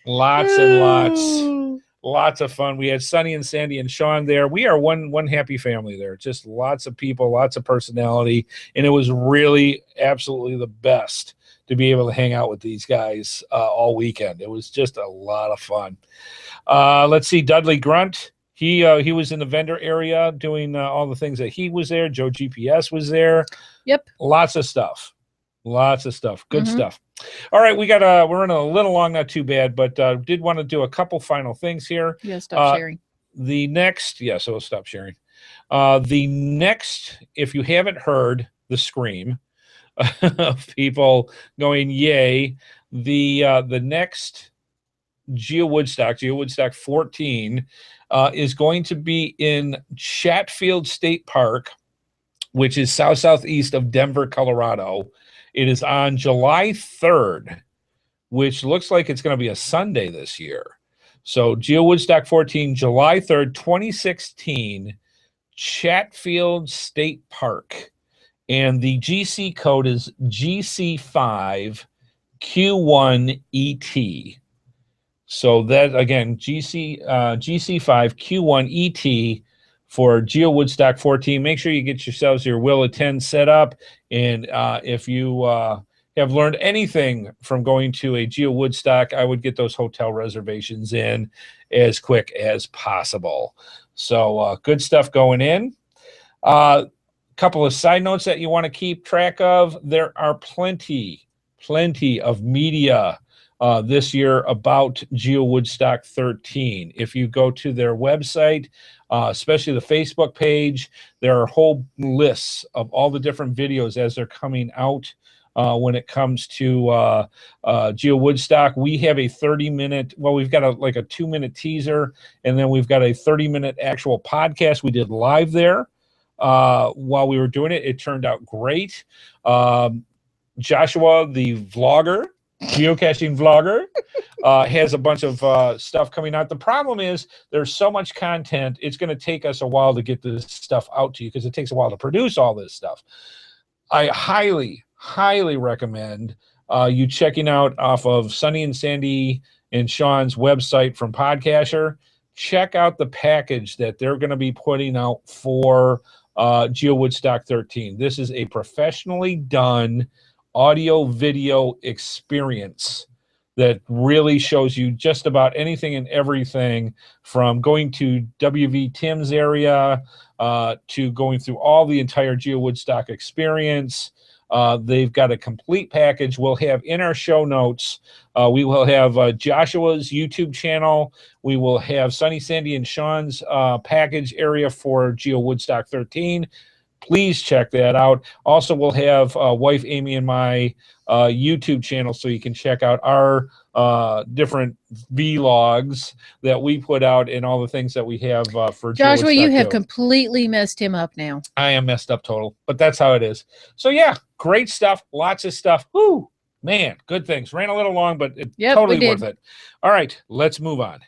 lots and lots of fun. We had Sunny and Sandy and Sean there. We are one happy family there. Just lots of people, lots of personality, and it was really absolutely the best to be able to hang out with these guys all weekend. It was just a lot of fun. Let's see, Dudley Grunt. He was in the vendor area doing all the things that he was there. Joe GPS was there. Yep. Lots of stuff. Lots of stuff. Good stuff. All right, we're running a little long, not too bad, but did want to do a couple final things here. Yeah, stop sharing. The next, so we'll stop sharing. The next, if you haven't heard the scream of people going yay, the next GeoWoodstock XIV, is going to be in Chatfield State Park, which is southeast of Denver, Colorado. It is on July 3rd, which looks like it's going to be a Sunday this year. So GeoWoodstock XIV, July 3rd, 2016, Chatfield State Park. And the GC code is GC5Q1ET. So that, again, GC5Q1ET for GeoWoodstock XIV. Make sure you get yourselves your Will Attend set up. And if you have learned anything from going to a GeoWoodstock, I would get those hotel reservations in as quick as possible. So good stuff going in. Couple of side notes that you want to keep track of. There are plenty of media this year about GeoWoodstock XIII. If you go to their website, especially the Facebook page, there are whole lists of all the different videos as they're coming out. When it comes to GeoWoodstock, we have a 30-minute, we've got a 2-minute teaser, and then we've got a 30-minute actual podcast we did live there. While we were doing it, it turned out great. Joshua, the vlogger, geocaching vlogger, has a bunch of stuff coming out. The problem is there's so much content, it's going to take us a while to get this stuff out to you because it takes a while to produce all this stuff. I highly recommend you checking out off of Sunny and Sandy and Sean's website from Podcaster. Check out the package that they're going to be putting out for GeoWoodstock XIII. This is a professionally done audio video experience that really shows you just about anything and everything, from going to WV Tim's area to going through all the entire GeoWoodstock experience. They've got a complete package. We'll have in our show notes, we will have Joshua's YouTube channel. We will have Sunny, Sandy, and Sean's package area for GeoWoodstock XIII. Please check that out. Also, we'll have wife Amy and my YouTube channel, so you can check out our different vlogs that we put out and all the things that we have for Joshua. You have completely messed him up now. I am messed up total, but that's how it is. So yeah, great stuff, lots of stuff. Whoo, man, good things. Ran a little long, but totally worth it. All right, let's move on.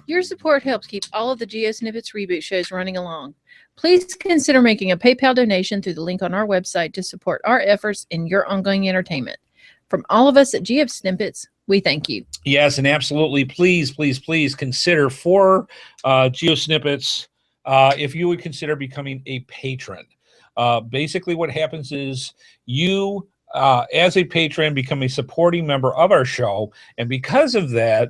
Your support helps keep all of the GeoSnippits Reboot shows running along. Please consider making a PayPal donation through the link on our website to support our efforts and your ongoing entertainment. From all of us at GeoSnippits, we thank you. Yes, and absolutely. Please consider for GeoSnippits, if you would consider becoming a patron. Basically what happens is you, as a patron, become a supporting member of our show, and because of that,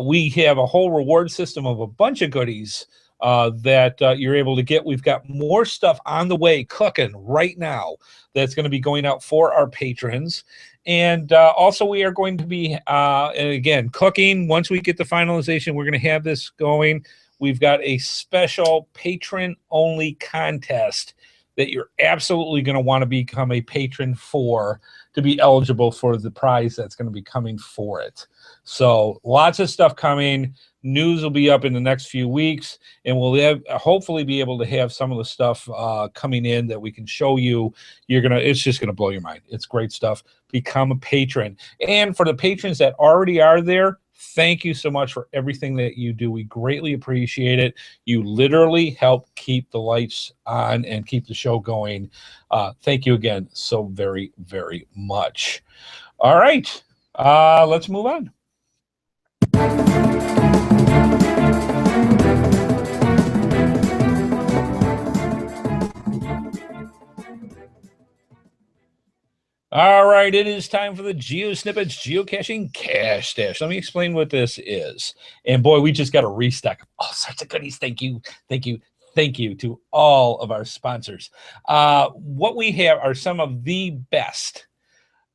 we have a whole reward system of a bunch of goodies that you're able to get. We've got more stuff on the way cooking right now that's going to be going out for our patrons. And also we are going to be, and again, cooking. Once we get the finalization, we're going to have this going. We've got a special patron-only contest that you're absolutely going to want to become a patron for to be eligible for the prize that's going to be coming for it. So lots of stuff coming. News will be up in the next few weeks, and we'll hopefully be able to have some of the stuff coming in that we can show you. It's just gonna blow your mind. It's great stuff. Become a patron. And for the patrons that already are there, thank you so much for everything that you do. We greatly appreciate it. You literally help keep the lights on and keep the show going. Thank you again so very, very much. All right, let's move on. All right, it is time for the GeoSnippits Geocaching Cash Stash. Let me explain what this is. And boy, we just got a restock of all sorts of goodies. Thank you, thank you, thank you to all of our sponsors. What we have are some of the best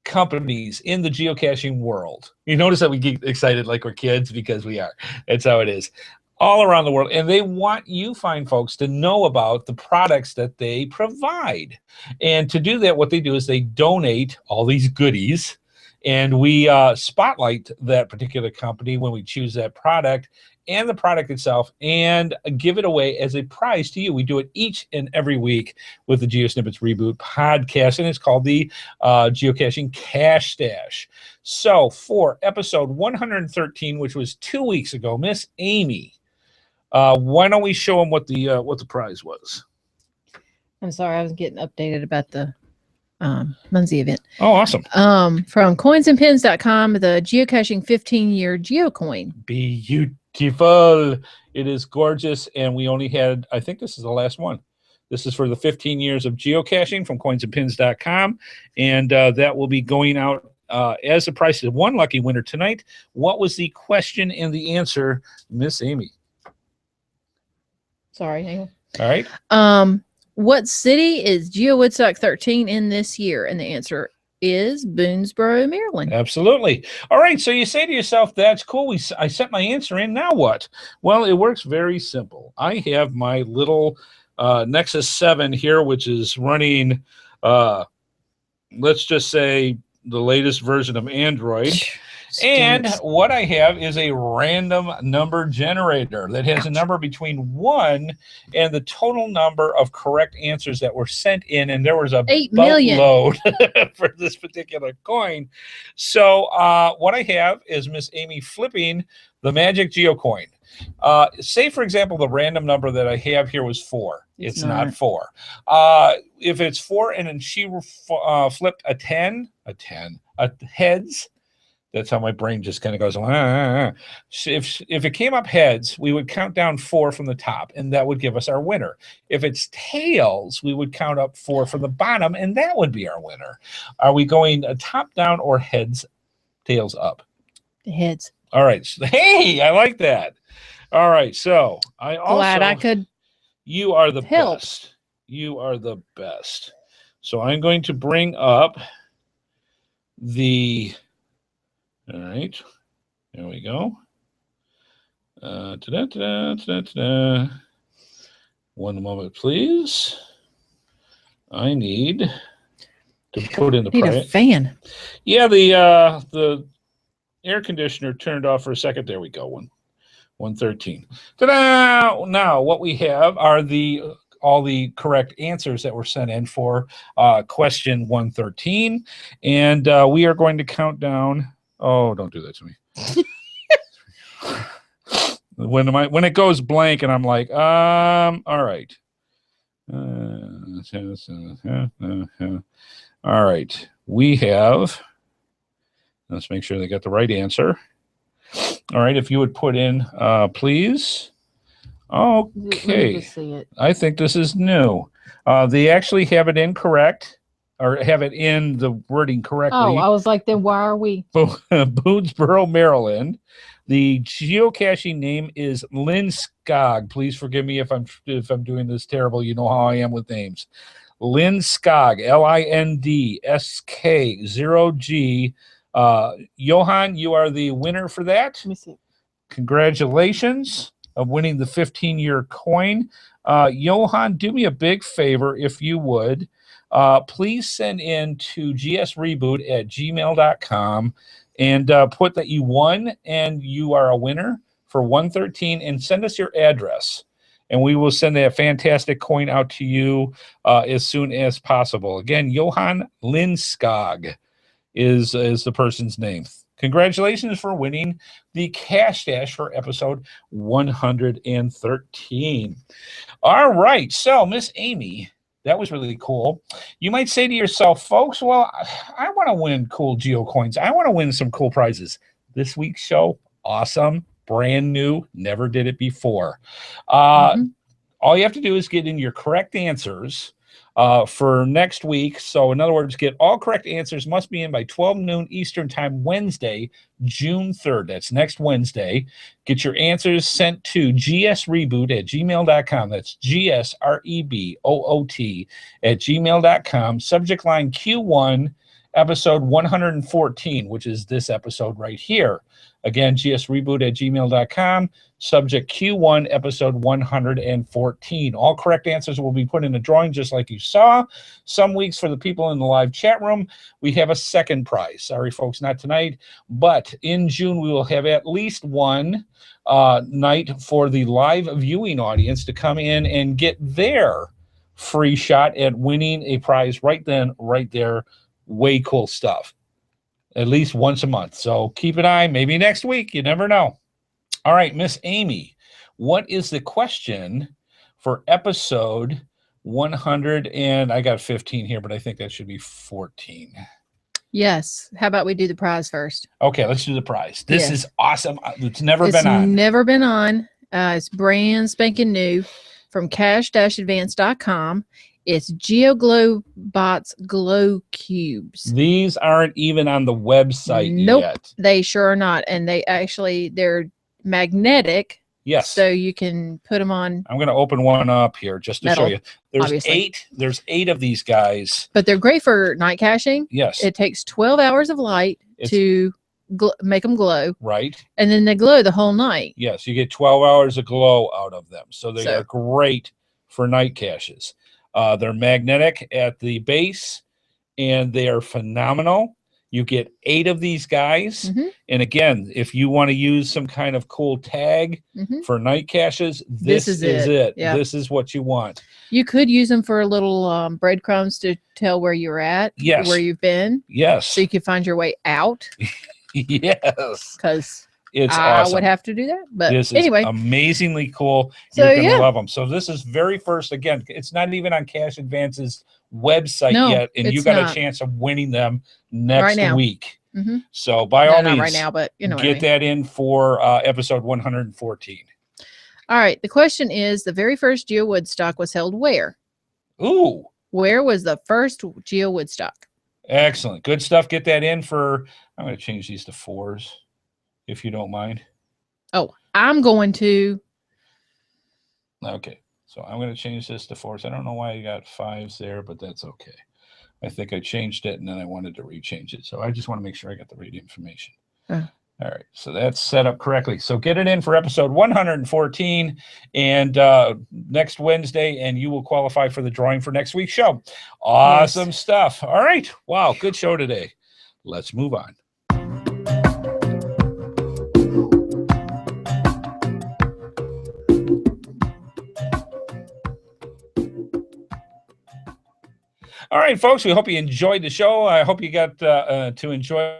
companies in the geocaching world. You notice that we get excited like we're kids, because we are. That's how it is. All around the world, and they want you fine folks to know about the products that they provide. And to do that, what they do is they donate all these goodies, and we spotlight that particular company when we choose that product and the product itself, and give it away as a prize to you. We do it each and every week with the GeoSnippits Reboot Podcast, and it's called the Geocaching Cash Stash. So for episode 113, which was 2 weeks ago, Miss Amy, why don't we show them what the prize was? I'm sorry, I was getting updated about the Munzee event. Oh, awesome. From coinsandpins.com, the Geocaching 15-year GeoCoin. Beautiful. It is gorgeous, and we only had, I think this is the last one. This is for the 15 years of geocaching from coinsandpins.com, and that will be going out as the prize of one lucky winner tonight. What was the question and the answer, Miss Amy? Sorry, hang on. All right. What city is GeoWoodstock XIII in this year? And the answer is Boonesboro, Maryland. Absolutely. All right. So you say to yourself, that's cool. I sent my answer in. Now what? Well, it works very simple. I have my little Nexus 7 here, which is running, let's just say, the latest version of Android. And what I have is a random number generator that has a number between 1 and the total number of correct answers that were sent in. And there was a 8 million boatload for this particular coin. So what I have is Miss Amy flipping the magic geocoin. Say, for example, the random number that I have here was 4. It's not 4. If it's 4 and then she flipped a 10, heads. That's how my brain just kind of goes. If it came up heads, we would count down 4 from the top, and that would give us our winner. If it's tails, we would count up 4 from the bottom, and that would be our winner. Are we going top down or heads, tails up? Heads. All right. Hey, I like that. All right. So I also glad I could. You are the help. best. You are the best. So I'm going to bring up the. All right, there we go. One moment, please. I need to put in the need a fan. Yeah, the air conditioner turned off for a second. There we go. 113. Ta-da! Now what we have are all the correct answers that were sent in for question 113, and we are going to count down. Oh, don't do that to me. When it goes blank and I'm like, all right. All right. We have, let's make sure they got the right answer. All right. If you would put in, please. Okay. I think this is new. They actually have it incorrect. Or have it in the wording correctly. Oh, I was like, then why are we? Boonesboro, Maryland. The geocaching name is Linskog. Please forgive me if I'm doing this terrible. You know how I am with names. Linskog, LINDSK 0G. Johan, you are the winner for that. Let me see. Congratulations of winning the 15-year coin. Johan, do me a big favor if you would. Please send in to gsreboot@gmail.com and put that you won and you are a winner for 113 and send us your address. And we will send that fantastic coin out to you as soon as possible. Again, Johan Lindskog is the person's name. Congratulations for winning the Cash Dash for episode 113. All right, so Miss Amy, that was really cool. You might say to yourself, folks, well, I want to win cool Geo coins. I want to win some cool prizes. This week's show, awesome, brand new, never did it before. All you have to do is get in your correct answers for next week. So in other words, get all correct answers must be in by 12 noon Eastern time, Wednesday, June 3rd. That's next Wednesday. Get your answers sent to gsreboot@gmail.com. That's gsreboot@gmail.com. Subject line Q1, episode 114, which is this episode right here. Again, gsreboot@gmail.com. Subject Q1, episode 114. All correct answers will be put in a drawing just like you saw. Some weeks for the people in the live chat room, we have a second prize. Sorry, folks, not tonight. But in June, we will have at least one night for the live viewing audience to come in and get their free shot at winning a prize right then, right there. Way cool stuff. At least once a month. So keep an eye. Maybe next week. You never know. All right, Miss Amy, what is the question for episode 100? And I got 15 here, but I think that should be 14. Yes. How about we do the prize first? Okay, let's do the prize. This is awesome. It's never been on. Never been on. It's brand spanking new from cash-advance.com. It's GeoGlobots glow cubes. These aren't even on the website yet. They sure are not. And they're magnetic. Yes. So you can put them on. I'm going to open one up here just to metal, show you. There's obviously. There's 8 of these guys. But they're great for night caching. Yes. It takes 12 hours of light to make them glow. Right. And then they glow the whole night. Yes. You get 12 hours of glow out of them. So they are great for night caches. They're magnetic at the base, and they are phenomenal. You get 8 of these guys. And again, if you want to use some kind of cool tag for night caches, this is it. Yep. This is what you want. You could use them for a little breadcrumbs to tell where you're at, where you've been. Yes. So you can find your way out. Yes. Because it's awesome. I would have to do that. But this anyway, is amazingly cool. You're going to love them. So this is very first. Again, it's not even on Cash Advance's website yet, and you got a chance of winning them next week. So by all means, not right now, but get that in for episode 114. All right. The question is: the very first GeoWoodstock was held where? Ooh. Where was the first GeoWoodstock? Excellent. Good stuff. Get that in for. I'm going to change these to 4s. If you don't mind. Oh, I'm going to. Okay. So I'm going to change this to 4s. I don't know why I got 5s there, but that's okay. I think I changed it and then I wanted to rechange it. So I just want to make sure I got the right information. All right. So that's set up correctly. So get it in for episode 114 and next Wednesday, and you will qualify for the drawing for next week's show. Awesome stuff. All right. Wow. Good show today. Let's move on. All right, folks, we hope you enjoyed the show. I hope you got to enjoy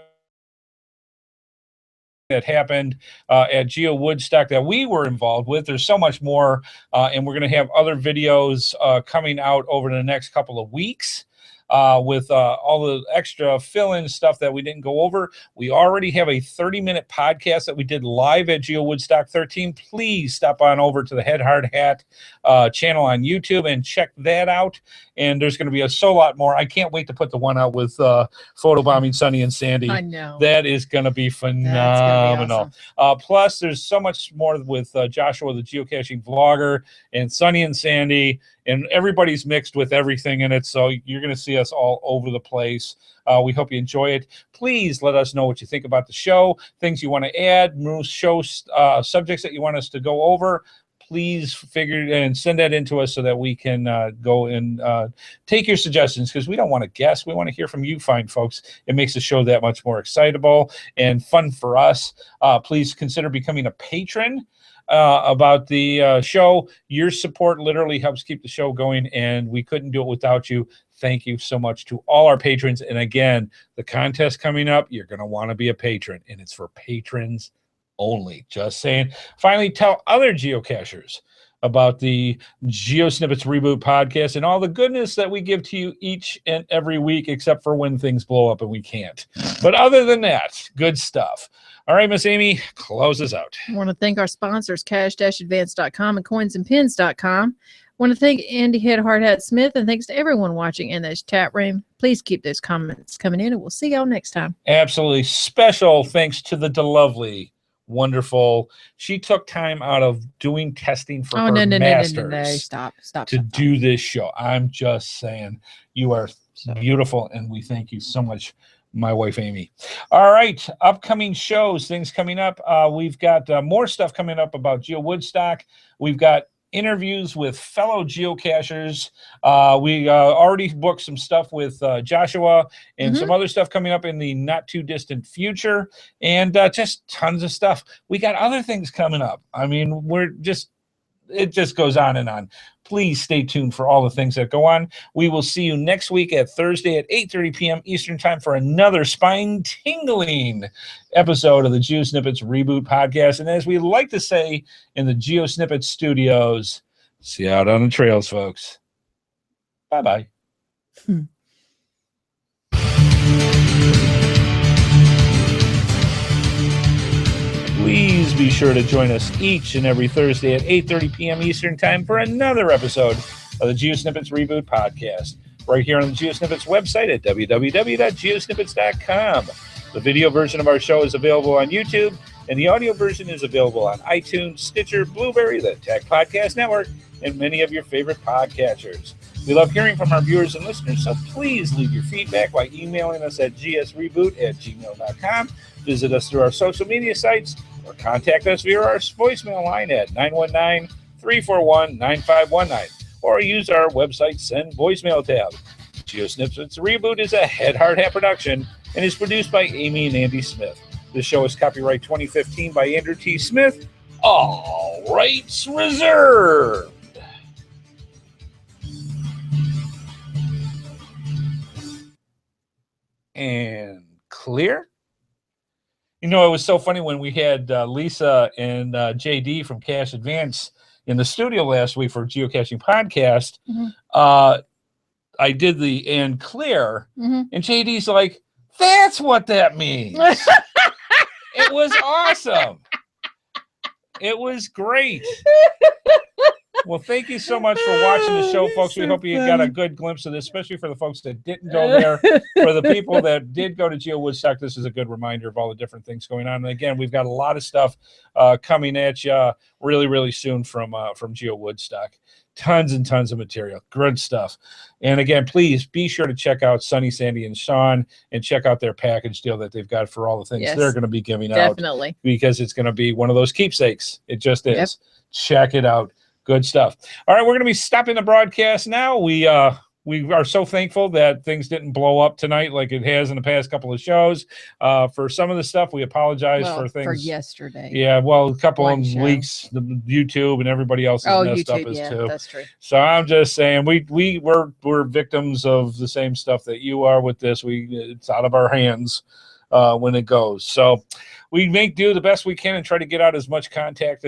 that happened at GeoWoodstock that we were involved with. There's so much more, and we're going to have other videos coming out over the next couple of weeks. With all the extra fill-in stuff that we didn't go over. We already have a 30-minute podcast that we did live at GeoWoodstock XIII. Please stop on over to the HeadHardHat channel on YouTube and check that out. And there's going to be a lot more. I can't wait to put the one out with photobombing Sunny and Sandy. I know. That is going to be phenomenal. That's gonna be awesome. Plus, there's so much more with Joshua, the geocaching vlogger, and Sunny and Sandy. And everybody's mixed with everything in it, so you're going to see us all over the place. We hope you enjoy it. Please let us know what you think about the show, things you want to add, show subjects that you want us to go over. please figure and send that into us so that we can go and take your suggestions, because we don't want to guess. We want to hear from you fine folks. It makes the show that much more excitable and fun for us. Please consider becoming a patron about the show. Your support literally helps keep the show going, and we couldn't do it without you. Thank you so much to all our patrons. And again, the contest coming up, you're going to want to be a patron, and it's for patrons only. Just saying. Finally, tell other geocachers about the GeoSnippits Reboot Podcast and all the goodness that we give to you each and every week, except for when things blow up and we can't. But other than that, good stuff. All right, Miss Amy, close us out. I want to thank our sponsors, cash-advance.com and coinsandpins.com. I want to thank Andy HeadHardHat Smith, and thanks to everyone watching in this chat room. Please keep those comments coming in, and we'll see y'all next time. Absolutely. Special thanks to the lovely, wonderful. She took time out of doing testing for her masters. No. Stop. Do this show. I'm just saying, you are beautiful, and we thank you so much, my wife Amy. All right, upcoming shows, things coming up. We've got more stuff coming up about GeoWoodstock. We've got interviews with fellow geocachers. We already booked some stuff with Joshua and some other stuff coming up in the not too distant future, and just tons of stuff. We got other things coming up. I mean, it just goes on and on. Please stay tuned for all the things that go on. We will see you next week at Thursday at 8:30 p.m. Eastern Time for another spine-tingling episode of the GeoSnippits Reboot Podcast. And as we like to say in the GeoSnippets studios, see you out on the trails, folks. Bye-bye. Please be sure to join us each and every Thursday at 8:30 p.m. Eastern Time for another episode of the GeoSnippits Reboot Podcast, right here on the GeoSnippits website at www.geosnippits.com. The video version of our show is available on YouTube, and the audio version is available on iTunes, Stitcher, Blueberry, the Tech Podcast Network, and many of your favorite podcatchers. We love hearing from our viewers and listeners, so please leave your feedback by emailing us at gsreboot@gmail.com. Visit us through our social media sites, or contact us via our voicemail line at 919-341-9519, or use our website Send Voicemail tab. GeoSnippits Reboot is a HeadHardHat production and is produced by Amy and Andy Smith. This show is copyright 2015 by Andrew T. Smith. All rights reserved. And clear. You know, it was so funny when we had Lisa and JD from Cash Advance in the studio last week for Geocaching Podcast. I did the and clear, and JD's like, that's what that means. It was awesome. It was great. Well, thank you so much for watching the show, folks. We hope you got a good glimpse of this, especially for the folks that didn't go there. For the people that did go to GeoWoodstock, this is a good reminder of all the different things going on. And again, we've got a lot of stuff coming at you really, really soon from GeoWoodstock. Tons and tons of material. Good stuff. And again, please be sure to check out Sunny, Sandy, and Sean and check out their package deal that they've got for all the things they're going to be giving out. Definitely. Because it's going to be one of those keepsakes. It just is. Yep. Check it out. Good stuff. All right, we're going to be stopping the broadcast now. We are so thankful that things didn't blow up tonight like it has in the past couple of shows. For some of the stuff, we apologize for things. For yesterday. Yeah, well, a couple of leaks, the YouTube and everybody else is messed up as too. That's true. So I'm just saying, we're victims of the same stuff that you are with this. It's out of our hands when it goes. So we make do the best we can and try to get out as much content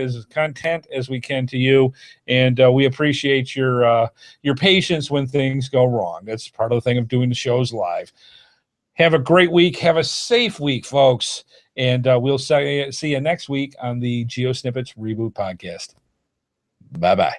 as we can to you. And we appreciate your patience when things go wrong. That's part of the thing of doing the shows live. Have a great week. Have a safe week, folks. And we'll see you next week on the GeoSnippits Reboot Podcast. Bye-bye.